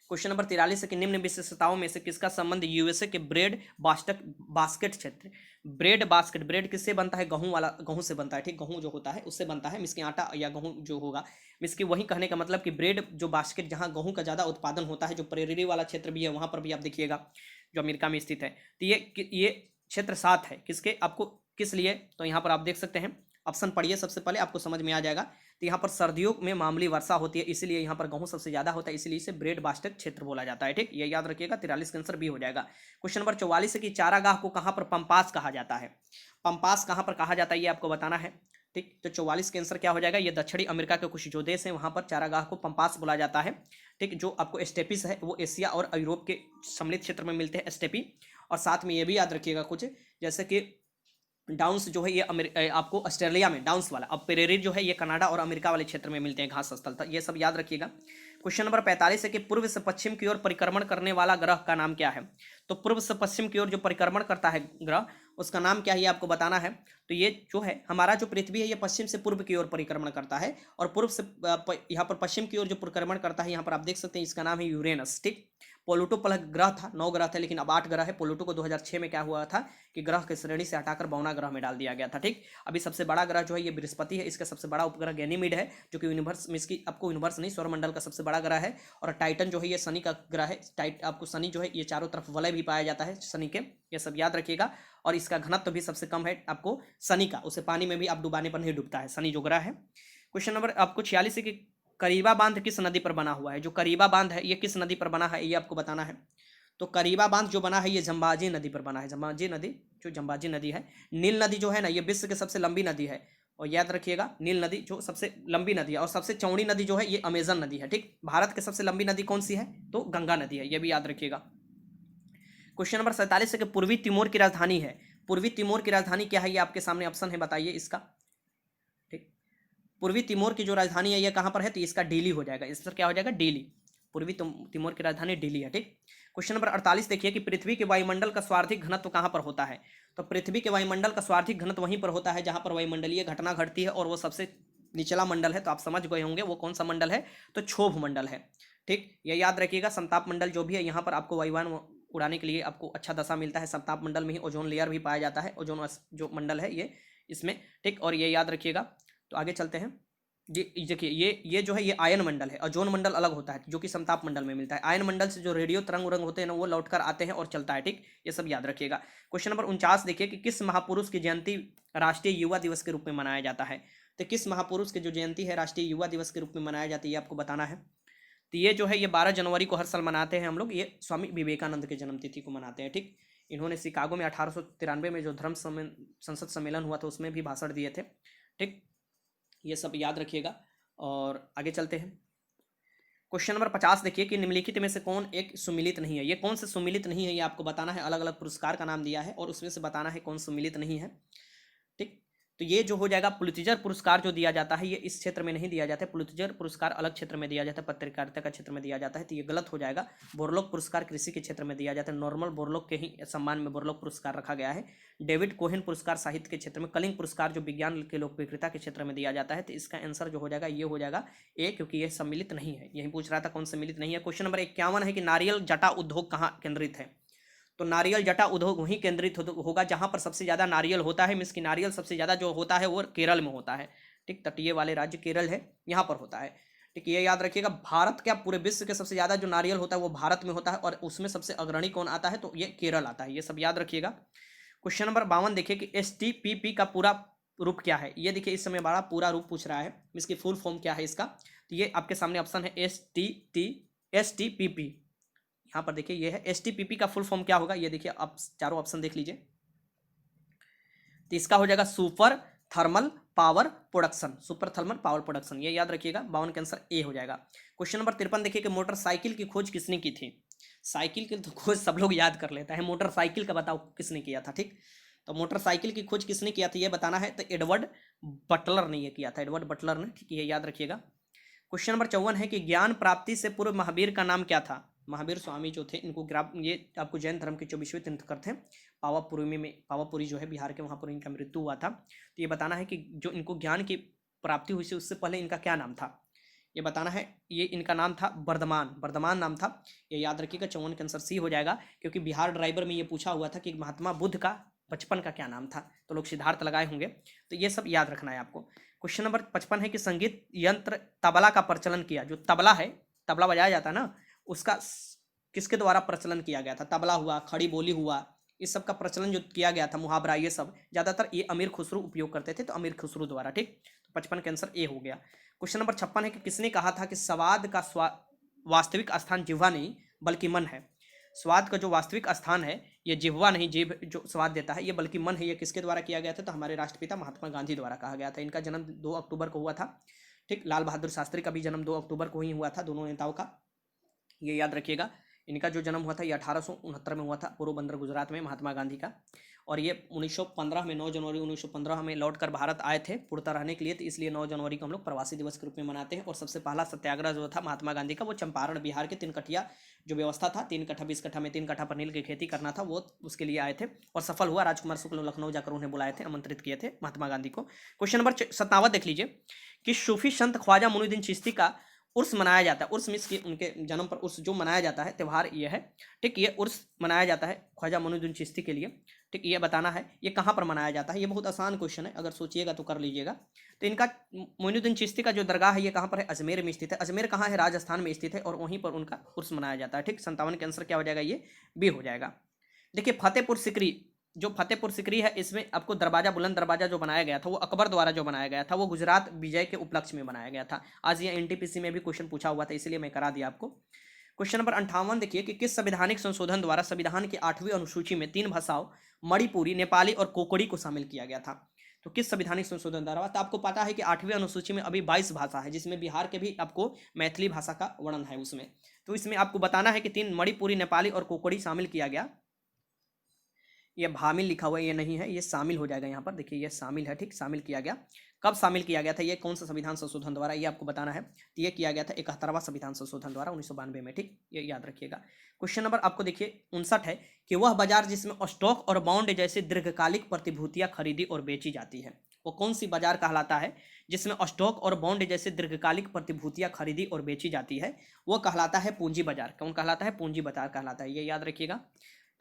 क्वेश्चन नंबर 43 है कि निम्न विशेषताओं में से किसका संबंध यूएसए के ब्रेड बास्केट क्षेत्र। ब्रेड बास्केट, ब्रेड किससे बनता है, गेहूं वाला, गेहूं से बनता है। ठीक, गेहूं जो होता है उससे बनता है, मिसके आटा या गेहूं जो होगा मिसकी, वही कहने का मतलब कि ब्रेड जो बास्केट, जहां गेहूं का ज्यादा उत्पादन होता है, जो प्रेररी वाला क्षेत्र भी है वहां पर भी आप देखिएगा, जो अमेरिका में स्थित है। तो ये क्षेत्र 7 है किसके, आपको किस लिए, तो यहाँ पर आप देख सकते हैं। ऑप्शन पढ़िए सबसे पहले, आपको समझ में आ जाएगा। तो यहाँ पर सर्दियों में मामूली वर्षा होती है, इसीलिए यहाँ पर गेहूं सबसे ज्यादा होता है, इसलिए इसे ब्रेड बास्केट क्षेत्र बोला जाता है। ठीक, ये याद रखिएगा। 43 का आंसर बी हो जाएगा। क्वेश्चन नंबर 44 है कि चारागाह को कहाँ पर पंपास कहा जाता है। पंपास कहाँ पर कहा जाता है ये आपको बताना है। ठीक, तो 44 के आंसर क्या हो जाएगा, ये दक्षिणी अमेरिका के कुछ जो देश हैं वहाँ पर चारागाह को पंपास बोला जाता है। ठीक, जो आपको स्टेपीज है वो एशिया और यूरोप के सम्मिलित क्षेत्र में मिलते हैं स्टेपी। और साथ में ये भी याद रखिएगा कुछ, जैसे कि डाउन्स जो है ये आपको ऑस्ट्रेलिया में डाउन्स वाला, अब प्रेरी जो है ये कनाडा और अमेरिका वाले क्षेत्र में मिलते हैं, घास स्थल था। ये सब याद रखिएगा। क्वेश्चन नंबर 45 है कि पूर्व से पश्चिम की ओर परिक्रमण करने वाला ग्रह का नाम क्या है। तो पूर्व से पश्चिम की ओर जो परिक्रमण करता है ग्रह, उसका नाम क्या है ये आपको बताना है। तो ये जो है हमारा जो पृथ्वी है ये पश्चिम से पूर्व की ओर परिक्रमण करता है, और पूर्व से यहाँ पर पश्चिम की ओर जो परिक्रमण करता है, यहाँ पर आप देख सकते हैं इसका नाम है यूरेनस। ठीक, प्लूटो पहले ग्रह था, 9 ग्रह थे, लेकिन अब 8 ग्रह है। प्लूटो को 2006 में क्या हुआ था कि ग्रह की श्रेणी से हटाकर 52 ग्रह में डाल दिया गया था। ठीक, अभी सबसे बड़ा ग्रह जो है ये बृहस्पति है, इसका सबसे बड़ा उपग्रह गैनीमीड है, जो कि यूनिवर्स में इसकी आपको यूनिवर्स नहीं सौरमंडल का सबसे बड़ा ग्रह है। और टाइटन जो है ये शनि का ग्रह है। आपको शनि जो है ये चारों तरफ वलय भी पाया जाता है शनि के, ये सब याद रखिएगा। और इसका घनत्व भी सबसे कम है आपको शनि का, उसे पानी में भी आप डुबाने पर नहीं डूबता है, शनि जो ग्रह है। क्वेश्चन नंबर आपको 46 है कि करीबा बांध किस नदी पर बना हुआ है। जो करीबा बांध है ये किस नदी पर बना है ये आपको बताना है। तो करीबा बांध जो बना है ये जंबाजी नदी पर बना है। जंबाजी नदी, जो जंबाजी नदी है। नील नदी जो है ना ये विश्व की सबसे लंबी नदी है, और याद रखिएगा नील नदी जो सबसे लंबी नदी है। और सबसे चौड़ी नदी जो है ये अमेजन नदी है। ठीक, भारत की सबसे लंबी नदी कौन सी है, तो गंगा नदी है, ये भी याद रखिएगा। क्वेश्चन नंबर 47 है कि पूर्वी तिमोर की राजधानी है। पूर्वी तिमोर की राजधानी क्या है ये आपके सामने ऑप्शन है, बताइए इसका। ठीक, पूर्वी तिमोर की जो राजधानी है ये कहां पर है, तो इसका दिल्ली हो जाएगा। इसका क्या हो जाएगा, दिल्ली। पूर्वी तिमोर की राजधानी दिल्ली है। ठीक, क्वेश्चन नंबर 48 देखिए कि पृथ्वी के वायुमंडल का स्वार्थिक घनत्व कहां पर होता है। तो पृथ्वी के वायुमंडल का स्वार्थिक घनत्व वहीं पर होता है जहां पर वायुमंडलीय घटना घटती है, और वो सबसे निचला मंडल है। तो आप समझ गए होंगे वो कौन सा मंडल है, तो क्षोभ मंडल है। ठीक, ये याद रखिएगा। समताप मंडल जो भी है यहाँ पर आपको वायुयान उड़ाने के लिए आपको अच्छा दशा मिलता है। समताप मंडल में ही ओजोन लेयर भी पाया जाता है, ओजोन जो मंडल है ये इसमें। ठीक, और ये याद रखिएगा। तो आगे चलते हैं जी। देखिए ये जो है ये आयन मंडल है, ओजोन मंडल अलग होता है जो कि समताप मंडल में मिलता है। आयन मंडल से जो रेडियो तरंग उरंग होते हैं ना वो लौटकर आते हैं और चलता है। ठीक, ये सब याद रखिएगा। क्वेश्चन नंबर 49 देखिए कि किस महापुरुष की जयंती राष्ट्रीय युवा दिवस के रूप में मनाया जाता है। तो किस महापुरुष की जो जयंती है राष्ट्रीय युवा दिवस के रूप में मनाया जाती है ये आपको बताना है। तो ये जो है ये 12 जनवरी को हर साल मनाते हैं हम लोग। ये स्वामी विवेकानंद की जन्म तिथि को मनाते हैं। ठीक, इन्होंने शिकागो में 1893 में जो धर्म संसद सम्मेलन हुआ था उसमें भी भाषण दिए थे। ठीक, ये सब याद रखिएगा। और आगे चलते हैं। क्वेश्चन नंबर 50 देखिए कि निम्नलिखित में से कौन एक सुमिलित नहीं है। ये कौन से सुमिलित नहीं है ये आपको बताना है। अलग अलग पुरस्कार का नाम दिया है और उसमें से बताना है कौन सुमिलित नहीं है। ठीक, तो ये जो हो जाएगा पुलित्जर पुरस्कार जो दिया जाता है ये इस क्षेत्र में नहीं दिया जाता है, पुलित्जर पुरस्कार अलग क्षेत्र में दिया जाता है, पत्रकारिता का क्षेत्र में दिया जाता है, तो ये गलत हो जाएगा। बोरलॉग पुरस्कार कृषि के क्षेत्र में दिया जाता है, नॉर्मल बोरलॉग के ही सम्मान में बोरलॉग पुरस्कार रखा गया है। डेविड कोहेन पुरस्कार साहित्य के क्षेत्र में, कलिंग पुरस्कार जो विज्ञान के लोकप्रियता के क्षेत्र में दिया जाता है, तो इसका आंसर जो हो जाएगा ये हो जाएगा ए, क्योंकि ये सम्मिलित नहीं है। यही पूछ रहा था कौन सम्मिलित नहीं है। क्वेश्चन नंबर 51 है कि नारियल जटा उद्योग कहाँ केंद्रित है? तो नारियल जटा उद्योग वहीं केंद्रित होगा जहां पर सबसे ज्यादा नारियल होता है, मीन्स की नारियल सबसे ज्यादा जो होता है वो केरल में होता है। ठीक, तटीय वाले राज्य केरल है, यहाँ पर होता है। ठीक, ये याद रखिएगा। भारत क्या पूरे विश्व के सबसे ज्यादा जो नारियल होता है वो भारत में होता है, और उसमें सबसे अग्रणी कौन आता है? तो ये केरल आता है। ये सब याद रखिएगा। क्वेश्चन नंबर 52 देखिए कि STPP का पूरा रूप क्या है? ये देखिए इस समय बड़ा पूरा रूप पूछ रहा है, इसकी फुल फॉर्म क्या है इसका? तो ये आपके सामने ऑप्शन है STPP। यहाँ पर देखिए ये है STPP का फुल फॉर्म क्या होगा, ये देखिए आप चारों ऑप्शन देख लीजिए। तो इसका हो जाएगा super thermal power production, super thermal power production, ये याद रखिएगा। 52 का आंसर ए हो जाएगा। क्वेश्चन नंबर 53 देखिए कि मोटरसाइकिल की खोज किसने की थी? साइकिल की तो खोज सब लोग याद कर लेता है, मोटरसाइकिल का बताओ किसने किया था? ठीक, तो मोटरसाइकिल की खोज किसने किया था ये बताना है। तो एडवर्ड बटलर ने ये किया था, एडवर्ड बटलर ने। ठीक, ये याद रखिएगा। क्वेश्चन नंबर 54 है कि ज्ञान प्राप्ति से पूर्व महावीर का नाम क्या था? महावीर स्वामी जो थे इनको ये आपको जैन धर्म के 24वें तीर्थंकर थे। पावापुरी जो है बिहार के, वहाँ पर इनका मृत्यु हुआ था। तो ये बताना है कि जो इनको ज्ञान की प्राप्ति हुई थी उससे पहले इनका क्या नाम था, ये बताना है। ये इनका नाम था वर्धमान नाम था, ये याद रखिएगा। 54 का आंसर सी हो जाएगा, क्योंकि बिहार ड्राइवर में ये पूछा हुआ था कि महात्मा बुद्ध का बचपन का क्या नाम था, तो लोग सिद्धार्थ लगाए होंगे। तो ये सब याद रखना है आपको। क्वेश्चन नंबर 55 है कि संगीत यंत्र तबला का प्रचलन किया, जो तबला है, तबला बजाया जाता है ना, उसका किसके द्वारा प्रचलन किया गया था? तबला हुआ, खड़ी बोली हुआ, इस सब का प्रचलन जो किया गया था, मुहावरा, ये सब ज्यादातर ये अमीर खुसरो उपयोग करते थे, तो अमीर खुसरो द्वारा। ठीक, तो 55 का आंसर ए हो गया। क्वेश्चन नंबर 56 है कि किसने कहा था कि स्वाद का वास्तविक स्थान जिह्वा नहीं बल्कि मन है? स्वाद का जो वास्तविक स्थान है ये जिह्वा नहीं, जीभ जो स्वाद देता है, ये बल्कि मन है। ये किसके द्वारा किया गया था? तो हमारे राष्ट्रपिता महात्मा गांधी द्वारा कहा गया था। इनका जन्म 2 अक्टूबर को हुआ था। ठीक, लाल बहादुर शास्त्री का भी जन्म 2 अक्टूबर को ही हुआ था, दोनों नेताओं का, ये याद रखिएगा। इनका जो जन्म हुआ था ये 1869 में हुआ था, पोरबंदर गुजरात में, महात्मा गांधी का। और ये 1915 में 9 जनवरी 1915 में लौटकर भारत आए थे पूर्णतः रहने के लिए, तो इसलिए 9 जनवरी को हम लोग प्रवासी दिवस के रूप में मनाते हैं। और सबसे पहला सत्याग्रह जो था महात्मा गांधी का वो चंपारण बिहार के 3 कठिया जो व्यवस्था था, 3 कट्ठा 20 कट्ठा में 3 कट्ठा पर नील की खेती करना था, वो उसके लिए आए थे और सफल हुआ। राजकुमार शुक्ल लखनऊ जाकर उन्हें बुलाए थे, आमंत्रित किए थे महात्मा गांधी को। क्वेश्चन नंबर 57 देख लीजिए कि सूफी संत ख्वाजा मुइनुद्दीन चिश्ती का उर्स मनाया जाता है। उर्स मीन्स की उनके जन्म पर उर्स जो मनाया जाता है, त्यौहार ये है। ठीक, ये उर्स मनाया जाता है ख्वाजा मुइनुद्दीन चिश्ती के लिए। ठीक, ये बताना है ये कहाँ पर मनाया जाता है। ये बहुत आसान क्वेश्चन है, अगर सोचिएगा तो कर लीजिएगा। तो इनका मुइनुद्दीन चिश्ती का जो दरगाह है ये कहाँ पर है? अजमेर में स्थित है। अजमेर कहाँ है? राजस्थान में स्थित है, और वहीं पर उनका उर्स मनाया जाता है। ठीक, 57 के आंसर क्या हो जाएगा? ये बी हो जाएगा। देखिए फतेहपुर सिकरी, जो फतेहपुर सिकरी है इसमें आपको दरवाजा, बुलंद दरवाजा जो बनाया गया था वो अकबर द्वारा जो बनाया गया था, वो गुजरात विजय के उपलक्ष्य में बनाया गया था। आज ये NTPC में भी क्वेश्चन पूछा हुआ था, इसलिए मैं करा दिया आपको। क्वेश्चन नंबर 58 देखिए कि किस संवैधानिक संशोधन द्वारा संविधान की 8वीं अनुसूची में 3 भाषाओं मणिपुरी, नेपाली और कोकड़ी को शामिल किया गया था? तो किस संवैधानिक संशोधन द्वारा? तो आपको पता है कि 8वीं अनुसूची में अभी 22 भाषा है, जिसमें बिहार के भी आपको मैथिली भाषा का वर्णन है उसमें। तो इसमें आपको बताना है कि 3 मणिपुरी, नेपाली और कोकड़ी शामिल किया गया। ये भामिल लिखा हुआ है, ये नहीं है, ये शामिल हो जाएगा यहाँ पर। देखिए ये शामिल है। ठीक, शामिल किया गया। कब शामिल किया गया था? ये कौन सा संविधान संशोधन द्वारा, ये आपको बताना है। तो ये किया गया था 71वां संविधान संशोधन द्वारा 1992 में। ठीक, ये याद रखिएगा। क्वेश्चन नंबर आपको देखिए 59 है कि वह बाजार जिसमें स्टॉक और बॉन्ड जैसे दीर्घकालिक प्रतिभूतियां खरीदी और बेची जाती है, वो कौन सी बाजार कहलाता है? जिसमें स्टॉक और बॉन्ड जैसे दीर्घकालिक प्रतिभूतियां खरीदी और बेची जाती है, वो कहलाता है पूंजी बाजार। कौन कहलाता है? पूंजी बाजार कहलाता है, ये याद रखिएगा।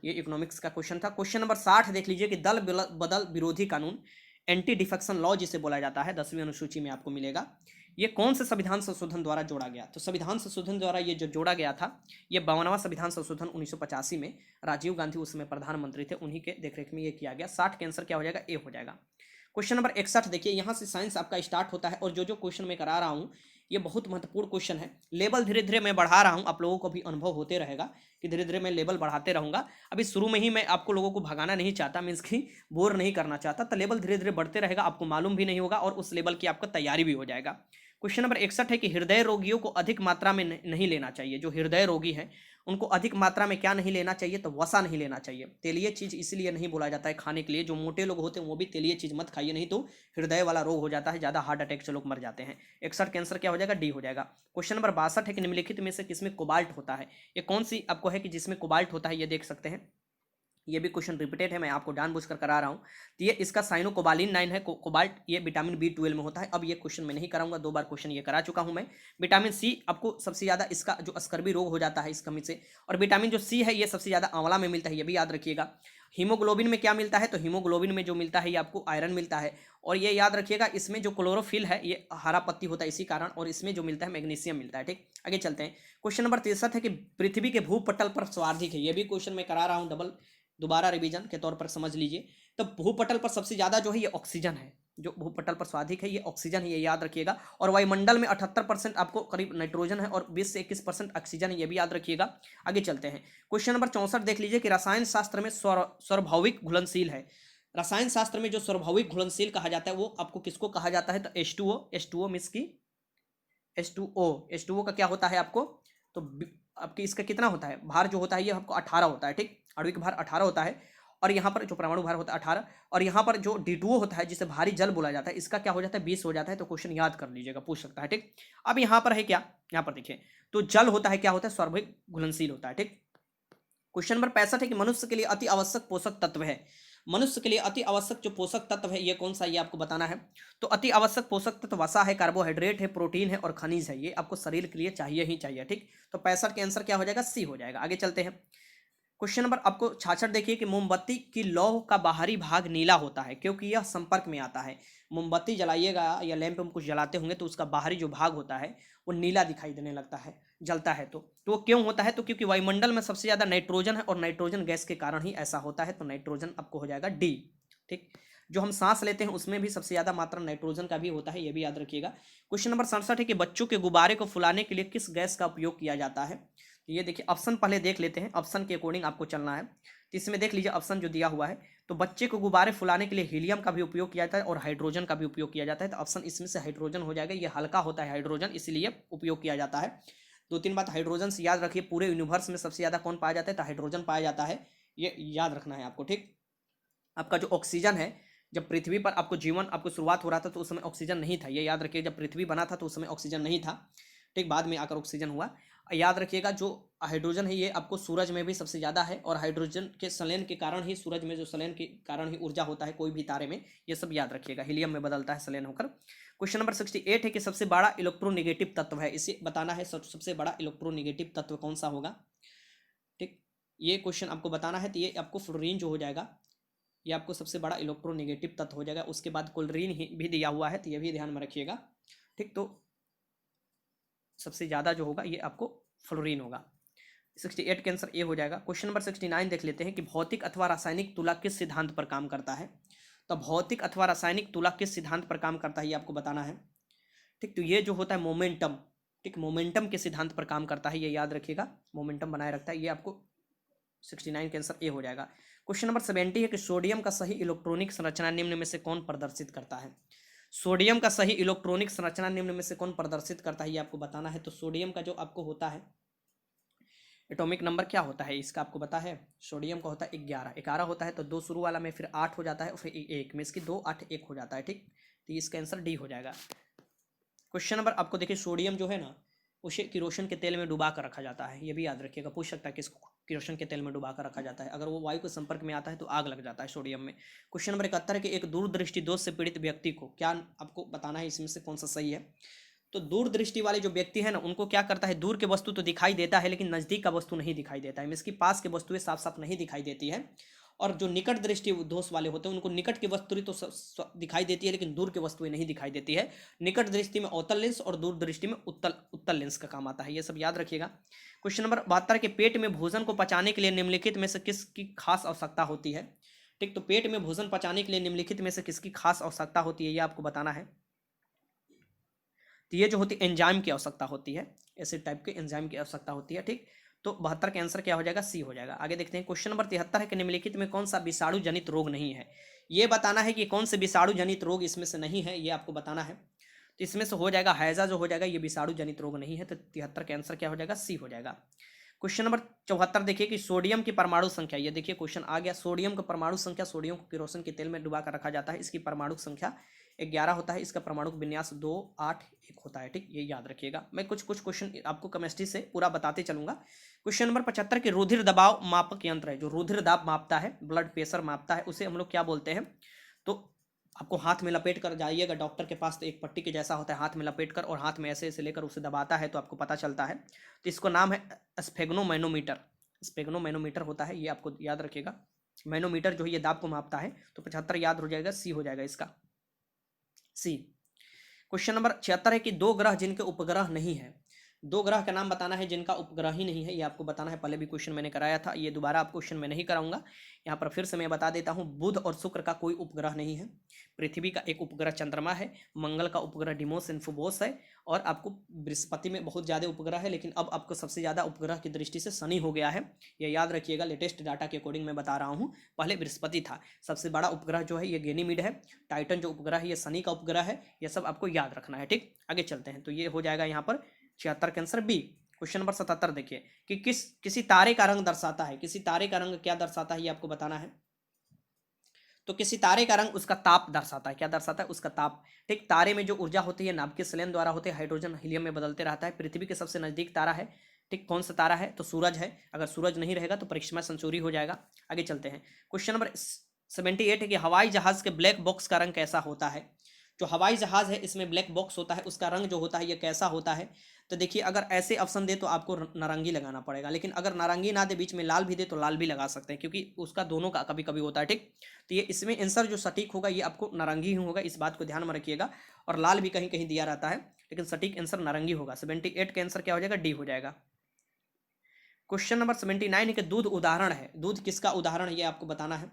ये इकोनॉमिक्स का क्वेश्चन था। क्वेश्चन नंबर 60 देख लीजिए कि दल बदल विरोधी कानून, एंटी डिफेक्शन लॉ जिसे बोला जाता है, 10वीं अनुसूची में आपको मिलेगा। ये कौन से संविधान संशोधन द्वारा जोड़ा गया? तो संविधान संशोधन द्वारा ये जो जोड़ा गया था, ये 52वां संविधान संशोधन 1985 में, राजीव गांधी उसमें प्रधानमंत्री थे, उन्हीं के देखरेख में ये किया गया। 60 के आंसर क्या हो जाएगा? ए हो जाएगा। क्वेश्चन नंबर 61 देखिए, यहाँ से साइंस आपका स्टार्ट होता है, और जो क्वेश्चन मैं करा रहा हूँ ये बहुत महत्वपूर्ण क्वेश्चन है। लेवल धीरे धीरे मैं बढ़ा रहा हूँ, आप लोगों को भी अनुभव होते रहेगा कि धीरे धीरे मैं लेवल बढ़ाते रहूँगा। अभी शुरू में ही मैं आपको लोगों को भगाना नहीं चाहता, मीन्स की बोर नहीं करना चाहता, तो लेवल धीरे धीरे बढ़ते रहेगा, आपको मालूम भी नहीं होगा और उस लेवल की आपका तैयारी भी हो जाएगा। क्वेश्चन नंबर 61 है कि हृदय रोगियों को अधिक मात्रा में नहीं लेना चाहिए। जो हृदय रोगी हैं उनको अधिक मात्रा में क्या नहीं लेना चाहिए, तो वसा नहीं लेना चाहिए। तेलीय चीज़ इसलिए नहीं बोला जाता है खाने के लिए, जो मोटे लोग होते हैं वो भी तेलीय चीज़ मत खाइए, नहीं तो हृदय वाला रोग हो जाता है, ज़्यादा हार्ट अटैक से लोग मर जाते हैं। 61 कैंसर क्या हो जाएगा, डी हो जाएगा। क्वेश्चन नंबर 62 है कि निम्नलिखित में से किसमें कोबाल्ट होता है। ये कौन सी आपको है कि जिसमें कोबाल्ट होता है, ये देख सकते हैं। ये भी क्वेश्चन रिपीटेड है, मैं आपको जानबूझकर करा रहा हूँ। तो ये इसका साइनोकोबालिन 9 है, कोबाल्ट ये विटामिन B12 में होता है। अब ये क्वेश्चन मैं नहीं कराऊंगा, 2 बार क्वेश्चन ये करा चुका हूँ मैं। विटामिन सी आपको सबसे ज़्यादा इसका जो स्कर्वी रोग हो जाता है इस कमी से, और विटामिन जो सी है ये सबसे ज़्यादा आंवला में मिलता है, ये भी याद रखिएगा। हीमोग्लोबिन में क्या मिलता है, तो हीमोग्लोबिन में जो मिलता है ये आपको आयरन मिलता है। और ये याद रखिएगा, इसमें जो क्लोरोफिल है ये हरा पत्ती होता है इसी कारण, और इसमें जो मिलता है मैग्नीशियम मिलता है। ठीक, आगे चलते हैं। क्वेश्चन नंबर 63 है कि पृथ्वी के भूपटल पर सर्वाधिक है। ये भी क्वेश्चन मैं करा रहा हूँ, दोबारा रिवीजन के तौर पर समझ लीजिए। तो भूपटल पर सबसे ज्यादा जो है ये ऑक्सीजन है, जो भूपटल पर सर्वाधिक है ये ऑक्सीजन है, ये याद रखिएगा। और वायुमंडल में 78% आपको करीब नाइट्रोजन है और 20 से 21% ऑक्सीजन है, ये भी याद रखिएगा। आगे चलते हैं। क्वेश्चन नंबर 64 देख लीजिए कि रसायन शास्त्र में स्वाभाविक घुलनशील है। रसायन शास्त्र में जो स्वाभाविक घुलनशील कहा जाता है वो आपको किसको कहा जाता है, तो H2O मींस की H2O का क्या होता है आपको, तो आपकी इसका कितना होता है भार, जो होता है ये आपको 18 होता है। ठीक, आणविक भार 18 होता है। और यहाँ पर जो परमाणु भार होता है 18, और यहाँ पर जो D2O होता है जिसे भारी जल बोला जाता है, इसका क्या हो जाता है 20 हो जाता है। तो क्वेश्चन याद कर लीजिएगा, पूछ सकता है। ठीक, अब यहाँ पर है क्या, यहाँ पर देखिए, तो जल होता है क्या होता है, स्वाभाविक घुलनशील होता है। ठीक, क्वेश्चन नंबर 65 है कि मनुष्य के लिए अति आवश्यक पोषक तत्व है। मनुष्य के लिए अति आवश्यक जो पोषक तत्व है ये कौन सा, ये आपको बताना है। तो अति आवश्यक पोषक तत्व वसा है, कार्बोहाइड्रेट है, प्रोटीन है और खनिज है, ये आपको शरीर के लिए चाहिए ही चाहिए। ठीक, तो 65 के आंसर क्या हो जाएगा, सी हो जाएगा। आगे चलते हैं। क्वेश्चन नंबर आपको 66 देखिए कि मोमबत्ती की लौह का बाहरी भाग नीला होता है क्योंकि यह संपर्क में आता है। मोमबत्ती जलाइएगा या लैंप में कुछ जलाते होंगे तो उसका बाहरी जो भाग होता है वो नीला दिखाई देने लगता है, जलता है। तो वो क्यों होता है, तो क्योंकि वायुमंडल में सबसे ज्यादा नाइट्रोजन है और नाइट्रोजन गैस के कारण ही ऐसा होता है। तो नाइट्रोजन आपको हो जाएगा डी। ठीक, जो हम सांस लेते हैं उसमें भी सबसे ज्यादा मात्रा नाइट्रोजन का भी होता है, ये भी याद रखिएगा। क्वेश्चन नंबर 67 है कि बच्चों के गुब्बारे को फुलाने के लिए किस गैस का उपयोग किया जाता है। तो ये देखिए ऑप्शन पहले देख लेते हैं, ऑप्शन के अकॉर्डिंग आपको चलना है। तो इसमें देख लीजिए ऑप्शन जो दिया हुआ है, तो बच्चे को गुब्बारे फुलाने के लिए हीलियम का भी उपयोग किया जाता है और हाइड्रोजन का भी उपयोग किया जाता है। तो ऑप्शन इसमें से हाइड्रोजन हो जाएगा, ये हल्का होता है हाइड्रोजन, इसलिए उपयोग किया जाता है। 2-3 बात हाइड्रोजन से याद रखिए, पूरे यूनिवर्स में सबसे ज्यादा कौन पाया जाता है, तो हाइड्रोजन पाया जाता है, ये याद रखना है आपको। ठीक, आपका जो ऑक्सीजन है, जब पृथ्वी पर आपको जीवन आपको शुरुआत हो रहा था तो उस समय ऑक्सीजन नहीं था, ये याद रखिए। जब पृथ्वी बना था तो उस समय ऑक्सीजन नहीं था। ठीक, बाद में आकर ऑक्सीजन हुआ। याद रखिएगा जो हाइड्रोजन है ये आपको सूरज में भी सबसे ज़्यादा है, और हाइड्रोजन के संलयन के कारण ही सूरज में जो संलयन के कारण ही ऊर्जा होता है कोई भी तारे में, ये सब याद रखिएगा। हीलियम में बदलता है संलयन होकर। क्वेश्चन नंबर 68 है कि सबसे बड़ा इलेक्ट्रोनेगेटिव तत्व है, इसे बताना है सबसे बड़ा इलेक्ट्रोनेगेटिव तत्व कौन सा होगा। ठीक, ये क्वेश्चन आपको बताना है। तो ये आपको फ्लोरीन जो हो जाएगा, ये आपको सबसे बड़ा इलेक्ट्रोनेगेटिव तत्व हो जाएगा। उसके बाद क्लोरीन भी दिया हुआ है, तो ये भी ध्यान में रखिएगा। ठीक, तो सबसे ज़्यादा जो होगा ये आपको फ्लोरीन होगा। 68 के आंसर ए हो जाएगा। क्वेश्चन नंबर 69 देख लेते हैं कि भौतिक अथवा रासायनिक तुला किस सिद्धांत पर काम करता है। तो भौतिक अथवा रासायनिक तुला किस सिद्धांत पर काम करता है ये आपको बताना है। ठीक, तो ये जो होता है मोमेंटम, ठीक, मोमेंटम के सिद्धांत पर काम करता है, ये याद रखिएगा, मोमेंटम बनाए रखता है। ये आपको 69 के आंसर ए हो जाएगा। क्वेश्चन नंबर 70 है कि सोडियम का सही इलेक्ट्रॉनिक संरचना निम्न में से कौन प्रदर्शित करता है। सोडियम का सही इलेक्ट्रॉनिक संरचना निम्न में से कौन प्रदर्शित करता है, ये आपको बताना है। तो सोडियम का जो आपको होता है एटॉमिक नंबर क्या होता है इसका आपको पता है। सोडियम का होता है 11 होता है, तो 2 शुरू वाला में फिर 8 हो जाता है और फिर 1 में इसकी 2 8 1 हो जाता है। ठीक, तो इसका आंसर डी हो जाएगा। क्वेश्चन नंबर आपको देखिए, सोडियम जो है ना उसे किरोसिन के तेल में डुबा कर रखा जाता है, ये भी याद रखिएगा। पूछ सकता है किसको किरोसिन के तेल में डुबा कर रखा जाता है, अगर वो वायु के संपर्क में आता है तो आग लग जाता है सोडियम में। क्वेश्चन नंबर 71 है कि एक दूरदृष्टि दोष से पीड़ित व्यक्ति को क्या आपको बताना है, इसमें से कौन सा सही है। तो दूरदृष्टि वाले जो व्यक्ति है ना उनको क्या करता है, दूर के वस्तु तो दिखाई देता है लेकिन नजदीक का वस्तु नहीं दिखाई देता है, इसकी पास के वस्तुएं साफ साफ नहीं दिखाई देती है। और जो निकट दृष्टि दोष वाले होते हैं उनको निकट की वस्तु तो दिखाई देती है लेकिन दूर की वस्तुएं नहीं दिखाई देती है। निकट दृष्टि में अवतल लेंस और दूर दृष्टि में उत्तल लेंस का काम आता है, ये सब याद रखिएगा। क्वेश्चन नंबर 72 के पेट में भोजन को पचाने के लिए निम्नलिखित में से किसकी खास आवश्यकता होती है। ठीक, तो पेट में भोजन पचाने के लिए निम्नलिखित में से किसकी खास आवश्यकता होती है, ये आपको बताना है। तो ये जो होती है एंजाइम की आवश्यकता होती है, एसिड टाइप के एंजाइम की आवश्यकता होती है। ठीक, तो 72 का आंसर क्या हो जाएगा, सी हो जाएगा। आगे देखते हैं। क्वेश्चन नंबर 73 है कि निम्नलिखित में कौन सा विषाणु जनित रोग नहीं है। ये बताना है कि कौन से विषाणु जनित रोग इसमें से नहीं है, ये आपको बताना है। तो इसमें से हो जाएगा हैजा जो हो जाएगा, ये विषाणु जनित रोग नहीं है। तो 73 का आंसर क्या हो जाएगा, सी हो जाएगा। क्वेश्चन नंबर 74 देखिए कि सोडियम की परमाणु संख्या, ये देखिए क्वेश्चन आ गया, सोडियम का परमाणु संख्या, सोडियम को किरोसिन के तेल में डुबा कर रखा जाता है, इसकी परमाणु संख्या 11 होता है, इसका परमाणु विन्यास 2 8 1 होता है। ठीक, ये याद रखिएगा। मैं कुछ कुछ क्वेश्चन आपको केमिस्ट्री से पूरा बताते चलूंगा। क्वेश्चन नंबर 75 की रुधिर दबाव मापक यंत्र है, जो रुधिर दाब मापता है, ब्लड प्रेशर मापता है, उसे हम लोग क्या बोलते हैं? तो आपको हाथ में लपेट कर जाइएगा डॉक्टर के पास, तो एक पट्टी के जैसा होता है, हाथ में लपेट कर और हाथ में ऐसे ऐसे लेकर उसे दबाता है तो आपको पता चलता है। तो इसको नाम है स्फेग्नोमैनोमीटर, स्फेग्नोमैनोमीटर होता है, ये आपको याद रखिएगा। मैनोमीटर जो है ये दाब को मापता है। तो 75 याद हो जाएगा, सी हो जाएगा इसका, सी। क्वेश्चन नंबर 76 है कि दो ग्रह जिनके उपग्रह नहीं है, दो ग्रह का नाम बताना है जिनका उपग्रह ही नहीं है, ये आपको बताना है। पहले भी क्वेश्चन मैंने कराया था, ये दोबारा आप क्वेश्चन मैं नहीं कराऊंगा, यहाँ पर फिर से मैं बता देता हूँ। बुध और शुक्र का कोई उपग्रह नहीं है, पृथ्वी का एक उपग्रह चंद्रमा है, मंगल का उपग्रह डिमोस एंड फोबोस है, और आपको बृहस्पति में बहुत ज़्यादा उपग्रह है, लेकिन अब आपको सबसे ज़्यादा उपग्रह की दृष्टि से शनि हो गया है, ये याद रखिएगा। लेटेस्ट डाटा के अकॉर्डिंग मैं बता रहा हूँ, पहले बृहस्पति था। सबसे बड़ा उपग्रह जो है ये गैनीमीड है, टाइटन जो उपग्रह है ये शनि का उपग्रह है, ये सब आपको याद रखना है। ठीक, आगे चलते हैं। तो ये हो जाएगा यहाँ पर 76 का आंसर बी। क्वेश्चन नंबर 77 देखिए कि किसी तारे का रंग दर्शाता है, किसी तारे का रंग क्या दर्शाता है, ये आपको बताना है। तो किसी तारे का रंग उसका ताप दर्शाता है, क्या दर्शाता है? उसका ताप। ठीक, तारे में जो ऊर्जा होती है नाभिकीय संलयन द्वारा होते हैं, हाइड्रोजन हीलियम में बदलते रहता है। पृथ्वी के सबसे नजदीक तारा है, ठीक, कौन सा तारा है? तो सूरज है। अगर सूरज नहीं रहेगा तो परिसीमा सेंचुरी हो जाएगा। आगे चलते हैं। क्वेश्चन नंबर 78 है कि हवाई जहाज के ब्लैक बॉक्स का रंग कैसा होता है? जो हवाई जहाज है इसमें ब्लैक बॉक्स होता है, उसका रंग जो होता है ये कैसा होता है? तो देखिए, अगर ऐसे ऑप्शन दे तो आपको नारंगी लगाना पड़ेगा, लेकिन अगर नारंगी ना दे, बीच में लाल भी दे तो लाल भी लगा सकते हैं, क्योंकि उसका दोनों का कभी कभी होता है। ठीक, तो ये इसमें आंसर जो सटीक होगा ये आपको नारंगी ही होगा, इस बात को ध्यान में रखिएगा। और लाल भी कहीं कहीं दिया रहता है, लेकिन सटीक आंसर नारंगी होगा। 78 का आंसर क्या हो जाएगा? डी हो जाएगा। क्वेश्चन नंबर 79 के दूध उदाहरण है, दूध किसका उदाहरण है ये आपको बताना है।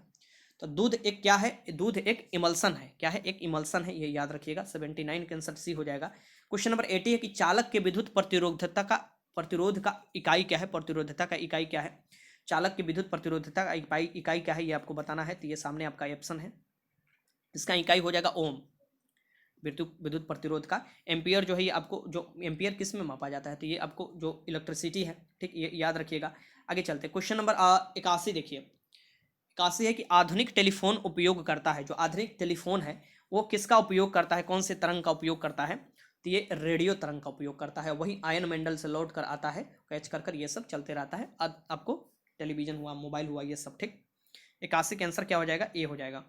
तो दूध एक क्या है? दूध एक इमल्सन है। क्या है? एक इमल्सन है, ये याद रखिएगा। 79 का आंसर सी हो जाएगा। क्वेश्चन नंबर 80 है कि चालक के विद्युत प्रतिरोध का इकाई क्या है? प्रतिरोधता का इकाई क्या है? चालक की विद्युत प्रतिरोधता का इकाई क्या है, ये आपको बताना है। तो ये सामने आपका ऑप्शन है, इसका इकाई हो जाएगा ओम। विद्युत प्रतिरोध का एम्पियर जो है ये आपको, जो एम्पियर किस में मापा जाता है? तो ये आपको जो इलेक्ट्रिसिटी है, ठीक, ये याद रखिएगा। आगे चलते हैं। क्वेश्चन नंबर 81 देखिए, 81 है कि आधुनिक टेलीफोन उपयोग करता है, जो आधुनिक टेलीफोन है वो किसका उपयोग करता है, कौन से तरंग का उपयोग करता है? तो ये रेडियो तरंग का उपयोग करता है। वही आयन मंडल से लौट कर आता है, कैच कर ये सब चलते रहता है। आपको टेलीविजन हुआ, मोबाइल हुआ, ये सब। ठीक, 81 का आंसर क्या हो जाएगा? ए हो जाएगा।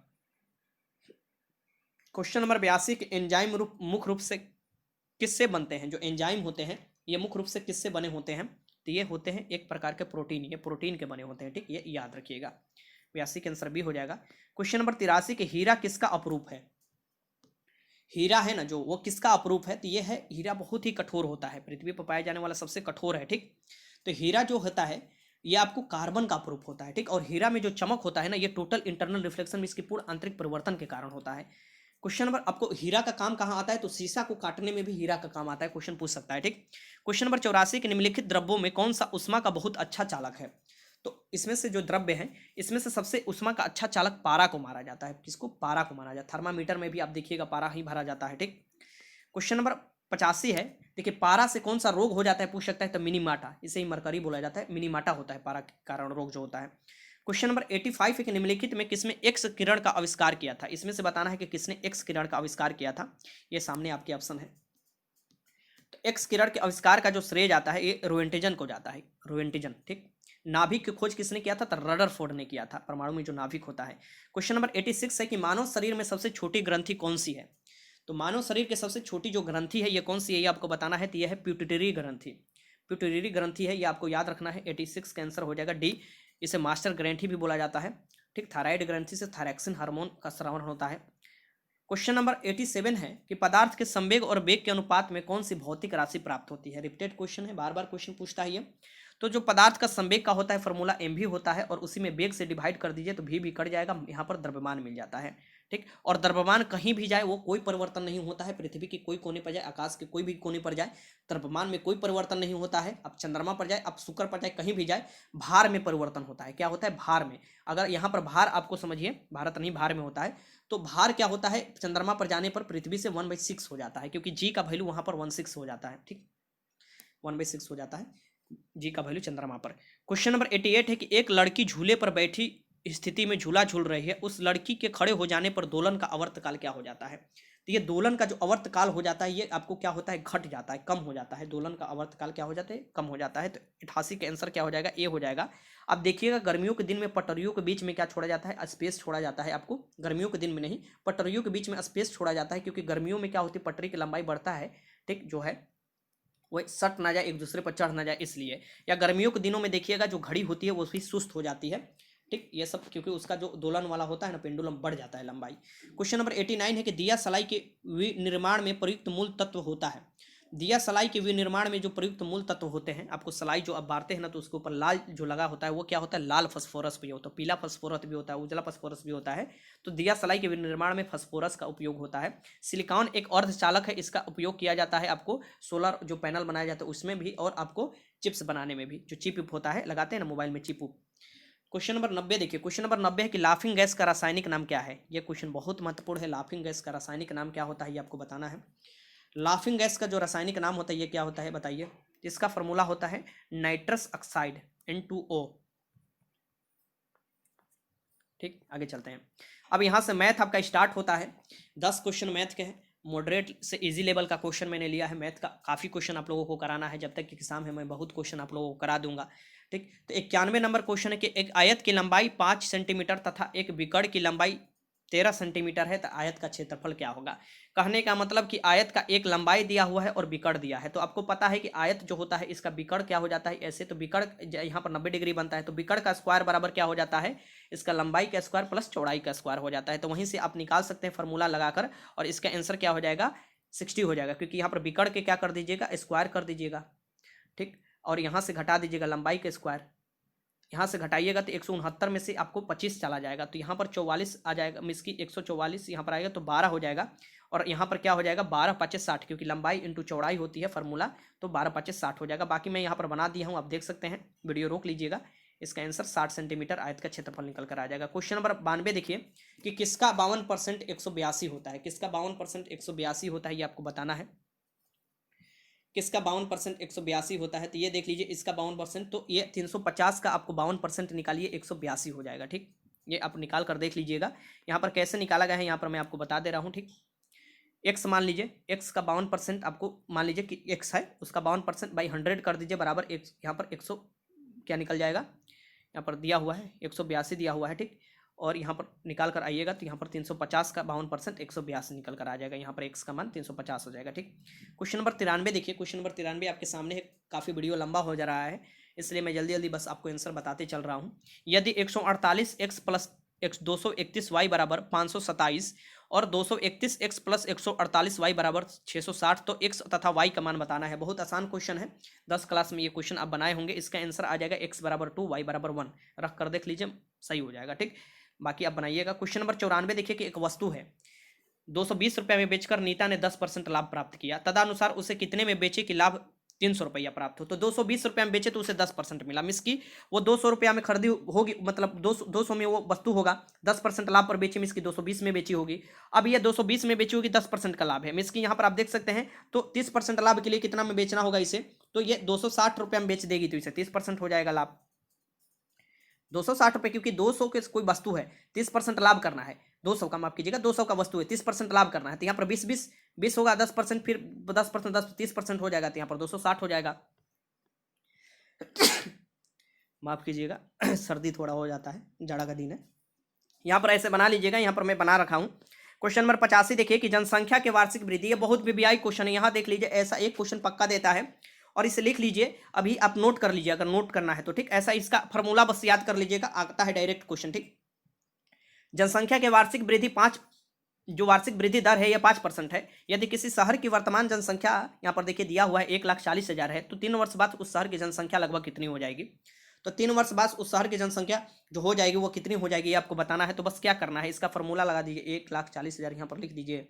क्वेश्चन नंबर 82 के एंजाइम मुख्य रूप से किससे बनते हैं? जो एंजाइम होते हैं ये मुख्य रूप से किससे बने होते हैं? तो ये होते हैं एक प्रकार के प्रोटीन, ये प्रोटीन के बने होते हैं। ठीक, ये याद रखिएगा। 82 का आंसर भी हो जाएगा। क्वेश्चन नंबर 83 के हीरा किसका अपरूप है? हीरा है ना जो, वो किसका अपरूप है? तो ये है, हीरा बहुत ही कठोर होता है, पृथ्वी पर पाया जाने वाला सबसे कठोर है। ठीक, तो हीरा जो होता है ये आपको कार्बन का अपरूप होता है। ठीक, और हीरा में जो चमक होता है ना, ये टोटल इंटरनल रिफ्लेक्शन में इसकी पूर्ण आंतरिक परिवर्तन के कारण होता है। क्वेश्चन नंबर, आपको हीरा का काम कहाँ आता है? तो शीशा को काटने में भी हीरा का काम आता है, क्वेश्चन पूछ सकता है। ठीक, क्वेश्चन नंबर 84 के निम्नलिखित द्रव्यों में कौन सा उष्मा का बहुत अच्छा चालक है? तो इसमें से जो द्रव्य है इसमें से सबसे उष्मा का अच्छा चालक पारा को माना जाता है। किसको? पारा को माना जाता है। थर्मामीटर में भी आप देखिएगा पारा ही भरा जाता है। ठीक, क्वेश्चन नंबर 85 है, देखिए पारा से कौन सा रोग हो जाता है पूछ सकता है? तो मिनीमाटा, इसे ही मरकरी बोला जाता है, मिनीमाटा होता है पारा के कारण रोग जो होता है। क्वेश्चन नंबर 85 है कि निम्नलिखित में किसमें एक्स किरण का आविष्कार किया था? इसमें से बताना है कि किसने एक्स किरण का आविष्कार किया था। ये सामने आपके ऑप्शन है। तो एक्स किरण के आविष्कार का जो श्रेय जाता है ये रोएंटिजन को जाता है, रोएंटिजन। ठीक, नाभिक की खोज किसने किया था? तो रदरफोर्ड ने किया था, परमाणु में जो नाभिक होता है। क्वेश्चन नंबर 86 है कि मानव शरीर में सबसे छोटी ग्रंथि कौन सी है? तो मानव शरीर के सबसे छोटी जो ग्रंथि है ये कौन सी है, ये आपको बताना है। तो यह है प्यूटिटरी ग्रंथि, प्यूटिटरी ग्रंथि है, ये आपको याद रखना है। 86 का आंसर हो जाएगा डी। इसे मास्टर ग्रंथि भी बोला जाता है। ठीक, थायराइड ग्रंथि से थायरॉक्सिन हार्मोन का स्रावन होता है। क्वेश्चन नंबर 87 है कि पदार्थ के संवेग और वेग के अनुपात में कौन सी भौतिक राशि प्राप्त होती है? रिपीटेड क्वेश्चन है, बार बार क्वेश्चन पूछता है ये। तो जो पदार्थ का संवेग का होता है फॉर्मूला एम भी होता है, और उसी में वेग से डिवाइड कर दीजिए तो भी कट जाएगा, यहाँ पर द्रव्यमान मिल जाता है। ठीक, और द्रव्यमान कहीं भी जाए वो कोई परिवर्तन नहीं होता है। पृथ्वी के कोई कोने पर जाए, आकाश के कोई भी कोने पर जाए, द्रव्यमान में कोई परिवर्तन नहीं होता है। अब चंद्रमा पर जाए, अब शुक्र पर जाए, कहीं भी जाए, भार में परिवर्तन होता है। क्या होता है? भार में। अगर यहाँ पर भार आपको समझिए, भारत नहीं भार में होता है, तो भार क्या होता है? चंद्रमा पर जाने पर पृथ्वी से 1/6 हो जाता है, क्योंकि जी का वैल्यू वहां पर 1/6 हो जाता है। ठीक, 1/6 हो जाता है। जी का वैल्यू चंद्रमा पर। क्वेश्चन नंबर 88 है कि एक लड़की झूले पर बैठी स्थिति में झूला झूल रही है, उस लड़की के खड़े हो जाने पर दोलन का आवर्तकाल क्या हो जाता है? तो ये दोलन का जो आवर्तकाल हो जाता है ये आपको क्या होता है, घट जाता है, कम हो जाता है। दोलन का आवर्तकाल क्या हो जाता है, कम हो जाता है। तो 88 का आंसर क्या हो जाएगा, ए हो जाएगा। अब देखिएगा गर्मियों के दिन में पटरियों के बीच में क्या छोड़ा जाता है, स्पेस छोड़ा जाता है। आपको गर्मियों के दिन में नहीं, पटरियों के बीच में स्पेस छोड़ा जाता है, क्योंकि गर्मियों में क्या होती है, पटरी की लंबाई बढ़ता है, ठीक, जो है वो सट ना जाए, एक दूसरे पर चढ़ ना जाए इसलिए। या गर्मियों के दिनों में देखिएगा जो घड़ी होती है वो भी सुस्त हो जाती है, ठीक, ये सब क्योंकि उसका जो दोलन वाला होता है ना, पेंडुलम बढ़ जाता है लंबाई। क्वेश्चन नंबर 89 है कि दिया सलाई के विनिर्माण में प्रयुक्त मूल तत्व होता है। दिया सलाई के विनिर्माण में जो प्रयुक्त मूल तत्व होते हैं, आपको सलाई जो आप बारते हैं ना, तो उसके ऊपर लाल जो लगा होता है वो क्या होता है, लाल फास्फोरस भी होता है, पीला फास्फोरस भी होता है, उजला फास्फोरस भी होता है। तो दिया सलाई के विनिर्माण में फास्फोरस का उपयोग होता है। सिलिकॉन एक अर्धचालक है, इसका उपयोग किया जाता है आपको सोलर जो पैनल बनाया जाता है उसमें भी, और आपको चिप्स बनाने में भी, जो चिप होता है लगाते हैं ना मोबाइल में, चिप। क्वेश्चन नंबर 90 देखिए, क्वेश्चन नंबर 90 है कि लाफिंग गैस का रासायनिक नाम क्या है? ये क्वेश्चन बहुत महत्वपूर्ण है। लाफिंग गैस का रासायनिक नाम क्या होता है ये आपको बताना है। लाफिंग गैस का जो रासायनिक नाम होता है ये क्या होता है बताइए। इसका फॉर्मूला होता है नाइट्रस ऑक्साइड N2O। ठीक, आगे चलते हैं। अब यहाँ से मैथ आपका स्टार्ट होता है। 10 क्वेश्चन मैथ के हैं, मॉडरेट से इजी लेवल का क्वेश्चन मैंने लिया है। मैथ का काफ़ी क्वेश्चन आप लोगों को कराना है, जब तक कि एग्जाम है मैं बहुत क्वेश्चन आप लोगों को करा दूंगा। ठीक, तो 91 नंबर क्वेश्चन है कि एक आयत की लंबाई 5 सेंटीमीटर तथा एक बिकड़ की लंबाई 13 सेंटीमीटर है, तो आयत का क्षेत्रफल क्या होगा? कहने का मतलब कि आयत का एक लंबाई दिया हुआ है और बिकड़ दिया है। तो आपको पता है कि आयत जो होता है इसका बिकड़ क्या हो जाता है, ऐसे तो बिकड़ यहाँ पर 90 डिग्री बनता है, तो बिकड़ का स्क्वायर बराबर क्या हो जाता है, इसका लंबाई का स्क्वायर प्लस चौड़ाई का स्क्वायर हो जाता है। तो वहीं से आप निकाल सकते हैं फॉर्मूला लगाकर, और इसका आंसर क्या हो जाएगा, 60 हो जाएगा, क्योंकि यहाँ पर बिकड़ के क्या कर दीजिएगा, स्क्वायर कर दीजिएगा, ठीक, और यहाँ से घटा दीजिएगा लंबाई का स्क्वायर, यहाँ से घटाइएगा तो 169 में से आपको 25 चला जाएगा, तो यहाँ पर 44 आ जाएगा, मिस की 144 यहाँ पर आएगा तो 12 हो जाएगा, और यहाँ पर क्या हो जाएगा 12 25 60, क्योंकि लंबाई इंटू चौड़ाई होती है फार्मूला, तो 12 25 60 हो जाएगा। बाकी मैं यहाँ पर बना दिया हूँ, आप देख सकते हैं, वीडियो रोक लीजिएगा। इसका आंसर 60 सेंटीमीटर आयत का क्षेत्रफल निकल कर आ जाएगा। क्वेश्चन नंबर 92 देखिए कि किसका 52% 182 होता है, किसका 52% 182 होता है ये आपको बताना है। किसका 52% 182 होता है, तो ये देख लीजिए, इसका 52%, तो ये 350 का आपको 52% निकालिए, 182 हो जाएगा। ठीक, ये आप निकाल कर देख लीजिएगा। यहाँ पर कैसे निकाला गया है यहाँ पर मैं आपको बता दे रहा हूँ। ठीक, एक्स मान लीजिए, एक्स का 52% आपको मान लीजिए कि एक्स है, उसका 52% बाई 100 कर दीजिए बराबर एक्स, यहाँ पर 100 क्या निकल जाएगा, यहाँ पर दिया हुआ है 182 दिया हुआ है। ठीक, और यहाँ पर निकाल कर आइएगा तो यहाँ पर 350 का 52% 182 निकल कर आ जाएगा, यहाँ पर एक्स का मान 350 हो जाएगा। ठीक, क्वेश्चन नंबर 93 देखिए, क्वेश्चन नंबर 93 आपके सामने है, काफ़ी वीडियो लंबा हो जा रहा है इसलिए मैं जल्दी जल्दी बस आपको आंसर बताते चल रहा हूँ। यदि 148 एक्स प्लस 231 वाई बराबर 527 और 231 एक्स प्लस 148 वाई बराबर 660, तो एक्स तथा वाई का मान बताना है। बहुत आसान क्वेश्चन है, 10 क्लास में ये क्वेश्चन आप बनाए होंगे। इसका आंसर आ जाएगा एक्स बराबर 2 वाई बराबर 1, रख कर देख लीजिए, सही हो जाएगा। ठीक, बाकी आप बनाइएगा। क्वेश्चन नंबर 94 देखिए कि एक वस्तु है 220 रुपये में बेचकर नीता ने 10% लाभ प्राप्त किया, तदनुसार उसे कितने में बेचे कि लाभ 300 रुपया प्राप्त हो। तो 220 रुपये में बेचे तो उसे 10% मिला, मिस की वो 200 रुपया में खरीदी होगी, मतलब 200 में वो वस्तु होगा, 10% लाभ पर बेची, मिस की 220 में बेची होगी। अब ये 220 में बेची होगी, 10% का लाभ है, मिस की यहाँ पर आप देख सकते हैं। तो 30% लाभ के लिए कितना में बेचना होगा इसे, तो ये 260 रुपये में बेच देगी, तो इसे 30% हो जाएगा लाभ, 260 रुपये, क्योंकि 200 के कोई वस्तु है, 30% लाभ करना है, 200 का माफ कीजिएगा, 200 का वस्तु है, 30% लाभ करना है, तो यहाँ पर 20 होगा, 10% फिर 10% 10 30% हो जाएगा, तो यहाँ पर 260 हो जाएगा। माफ कीजिएगा सर्दी थोड़ा हो जाता है, जाड़ा का दिन है। यहाँ पर ऐसे बना लीजिएगा, यहाँ पर मैं बना रखा हूँ। क्वेश्चन नंबर 85 देखिए कि जनसंख्या के वार्षिक वृद्धि, ये बहुत वीवीआई क्वेश्चन है, यहाँ देख लीजिए, ऐसा एक क्वेश्चन पक्का देता है और इसे लिख लीजिए, अभी आप नोट कर लीजिए अगर नोट करना है तो। ठीक, ऐसा इसका फॉर्मूला बस याद कर लीजिएगा, आता है डायरेक्ट क्वेश्चन। ठीक, जनसंख्या के वार्षिक वृद्धि 5, जो वार्षिक वृद्धि दर है यह 5% है। यदि किसी शहर की वर्तमान जनसंख्या यहाँ पर देखिए दिया हुआ है 1,40,000 है, तो 3 वर्ष बाद उस शहर की जनसंख्या लगभग कितनी हो जाएगी। तो 3 वर्ष बाद उस शहर की जनसंख्या जो हो जाएगी वो कितनी हो जाएगी, ये आपको बताना है। तो बस क्या करना है, इसका फॉर्मूला लगा दीजिए, 1,40,000 यहाँ पर लिख दीजिए,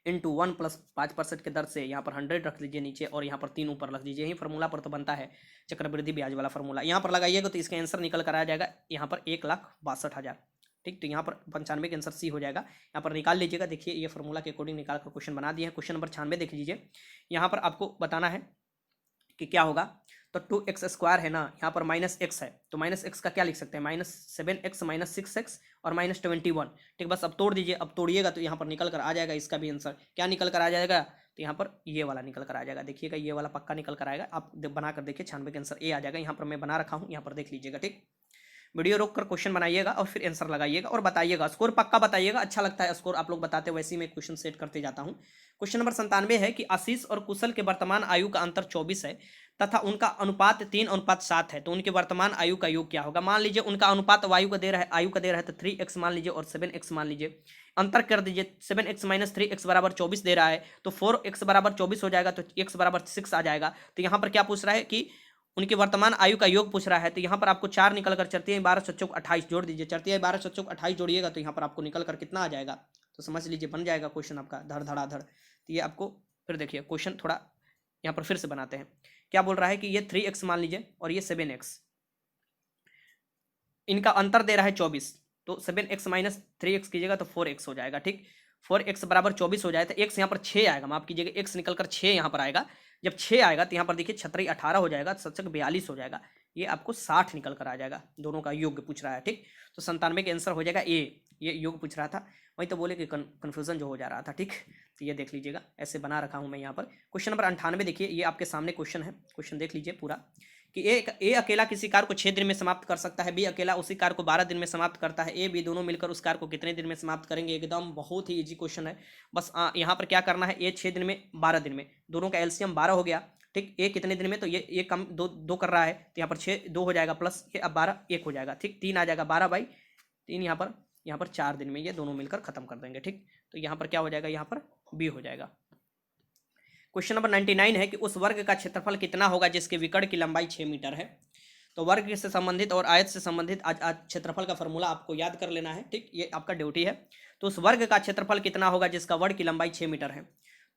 इंटू 1 प्लस 5% के दर से यहाँ पर 100 रख लीजिए नीचे, और यहाँ पर 3 ऊपर रख दीजिए। यही फॉर्मूला पर तो बनता है चक्रवृद्धि ब्याज वाला फॉर्मूला, यहाँ पर लगाइएगा तो इसका आंसर निकल कर आ जाएगा यहाँ पर 1,62,000। ठीक, तो यहाँ पर 95 के आंसर सी हो जाएगा, यहाँ पर निकाल लीजिएगा। देखिए ये फॉर्मूला के अकॉर्डिंग निकाल कर क्वेश्चन बना दिए हैं। क्वेश्चन नंबर 96 देख लीजिए, यहाँ पर आपको बताना है कि क्या होगा। तो 2x² है ना, यहाँ पर -x है, तो -x का क्या लिख सकते हैं, -7x -6x और -21। ठीक, बस अब तोड़ दीजिए। अब तोड़िएगा तो यहाँ पर निकल कर आ जाएगा इसका भी आंसर। क्या निकल कर आ जाएगा, तो यहाँ पर ये वाला निकल कर आ जाएगा। देखिएगा ये वाला पक्का निकल कर आएगा। आप बना कर देखिए, 96 का आंसर ए आ जाएगा। यहाँ पर मैं बना रखा हूँ, यहाँ पर देख लीजिएगा। ठीक, वीडियो रोक कर क्वेश्चन बनाइएगा और फिर आंसर लगाइएगा और बताइएगा। स्कोर पक्का बताइएगा, अच्छा लगता है स्कोर आप लोग बताते, वैसे ही मैं क्वेश्चन सेट करते जाता हूँ। क्वेश्चन नंबर 97 है कि आशीष और कुशल के वर्तमान आयु का अंतर 24 है तथा उनका अनुपात 3:7 है, तो उनके वर्तमान आयु का योग क्या होगा। मान लीजिए उनका अनुपात आयु का दे रहा है तो 3x मान लीजिए और 7x मान लीजिए। अंतर कर दीजिए, 7x - 3x बराबर 24 दे रहा है, तो 4x बराबर 24 हो जाएगा, तो x बराबर 6 आ जाएगा। तो यहाँ पर क्या पूछ रहा है कि उनके वर्तमान आयु का योग पूछ रहा है। तो यहाँ पर आपको 4 निकल कर, 4 × 12 = 28 जोड़ दीजिए। 4 × 12 = 28 जोड़िएगा तो यहाँ पर आपको निकल कर कितना आ जाएगा, तो समझ लीजिए बन जाएगा क्वेश्चन आपका धड़। तो ये आपको फिर देखिए क्वेश्चन थोड़ा यहाँ पर फिर से बनाते हैं। क्या बोल रहा है कि ये 3x मान लीजिए और ये 7x, इनका अंतर दे रहा है 24, तो 7x - 3x कीजिएगा तो 4x हो जाएगा। ठीक, 4x बराबर 24 हो जाए तो x यहाँ पर 6 आएगा, माफ कीजिएगा, x निकल कर 6 यहाँ पर आएगा। जब 6 आएगा तो यहाँ पर देखिए 6 × 18 हो जाएगा, 7 × 42 हो जाएगा, ये आपको 60 निकल कर आ जाएगा। दोनों का योग पूछ रहा है। ठीक, तो 97 का आंसर हो जाएगा ए। ये योग पूछ रहा था, वही तो बोले कि कन्फ्यूजन जो हो जा रहा था। ठीक, तो ये देख लीजिएगा, ऐसे बना रखा हूँ मैं यहाँ पर। क्वेश्चन नंबर 98 देखिए, ये आपके सामने क्वेश्चन है, क्वेश्चन देख लीजिए पूरा कि ए अकेला किसी कार्य को 6 दिन में समाप्त कर सकता है, बी अकेला उसी कार्य को 12 दिन में समाप्त करता है, ए बी दोनों मिलकर उस कार्य को कितने दिन में समाप्त करेंगे। एकदम बहुत ही इजी क्वेश्चन है। बस यहाँ पर क्या करना है, ए 6 दिन में, 12 दिन में, दोनों का एलसीएम 12 हो गया। ठीक, ए कितने दिन में, तो ये कम दो कर रहा है, तो यहाँ पर 6 2 हो जाएगा, प्लस ये अब 12 1 हो जाएगा। ठीक, 3 आ जाएगा, 12/3 यहाँ पर 4 दिन में ये दोनों मिलकर खत्म कर देंगे। ठीक, तो यहाँ पर क्या हो जाएगा, यहाँ पर बी हो जाएगा। क्वेश्चन नंबर 99 है कि उस वर्ग का क्षेत्रफल कितना होगा जिसके विकर्ण की लंबाई 6 मीटर है। तो वर्ग से संबंधित और आयत से संबंधित आज क्षेत्रफल का फॉर्मूला आपको याद कर लेना है। ठीक, ये आपका ड्यूटी है। तो उस वर्ग का क्षेत्रफल कितना होगा जिसका वर्ग की लंबाई 6 मीटर है।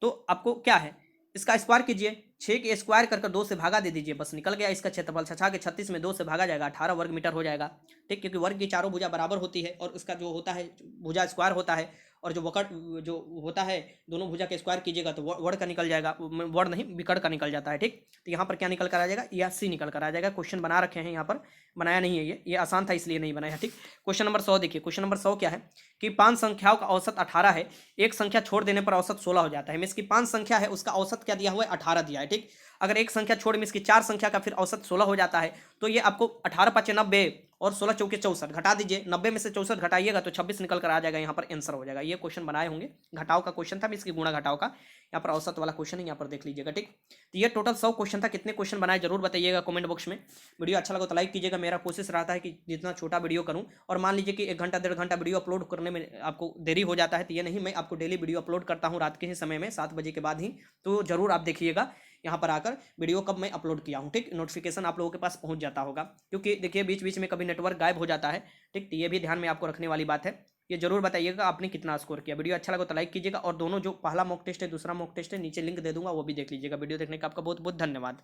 तो आपको क्या है, इसका स्क्वायर कीजिए, 6 के स्क्वायर कर 2 से भागा दे दीजिए, बस निकल गया इसका क्षेत्रफल। 6 के 36 में 2 से भागा जाएगा, 18 वर्ग मीटर हो जाएगा। ठीक, क्योंकि वर्ग की चारों भुजा बराबर होती है और इसका जो होता है भुजा स्क्वायर होता है, और जो वक्र जो होता है दोनों भुजा के स्क्वायर कीजिएगा तो वर्ग का निकल जाएगा, वर्ग नहीं विकर्ण का निकल जाता है। ठीक, तो यहाँ पर क्या निकल कर आ जाएगा, या सी निकल कर आ जाएगा। क्वेश्चन बना रखे हैं, यहाँ पर बनाया नहीं है, ये आसान था इसलिए नहीं बनाया। ठीक, क्वेश्चन नंबर 100 देखिए। क्वेश्चन नंबर 100 क्या है कि 5 संख्याओं का औसत 18 है, एक संख्या छोड़ देने पर औसत 16 हो जाता है। इसकी 5 संख्या है, उसका औसत क्या दिया हुआ है, 18 दिया है। ठीक, अगर एक संख्या छोड़ में इसकी 4 संख्या का फिर औसत 16 हो जाता है, तो ये आपको 18 × 5 = 90 और 16 × 4 = 64 घटा दीजिए। 90 में से 64 घटाइएगा तो 26 निकल कर आ जाएगा, यहाँ पर आंसर हो जाएगा। ये क्वेश्चन बनाए होंगे, घटाव का क्वेश्चन था, इसकी गुणा घटाव का, यहाँ पर औसत वाला क्वेश्चन है, यहाँ पर देख लीजिएगा। ठीक, तो ये टोटल 100 क्वेश्चन था। कितने क्वेश्चन बनाए जरूर बताइएगा कमेंट बॉक्स में। वीडियो अच्छा लगा तो लाइक कीजिएगा। मेरा कोशिश रहता है कि जितना छोटा वीडियो करूँ, और मान लीजिए कि 1 घंटा 1.5 घंटा वीडियो अपलोड करने में आपको देरी हो जाता है, तो ये नहीं, मैं आपको डेली वीडियो अपलोड करता हूँ रात के ही समय में 7 बजे के बाद ही, तो जरूर आप देखिएगा यहाँ पर आकर वीडियो कब मैं अपलोड किया हूँ। ठीक, नोटिफिकेशन आप लोगों के पास पहुँच जाता होगा, क्योंकि देखिए बीच बीच में कभी नेटवर्क गायब हो जाता है। ठीक, तो ये भी ध्यान में आपको रखने वाली बात है। ये जरूर बताइएगा आपने कितना स्कोर किया। वीडियो अच्छा लगा तो लाइक कीजिएगा, और दोनों जो पहला मॉक टेस्ट है, दूसरा मॉक टेस्ट है, नीचे लिंक दे दूंगा, वो भी देख लीजिएगा। वीडियो देखने का आपका बहुत बहुत धन्यवाद।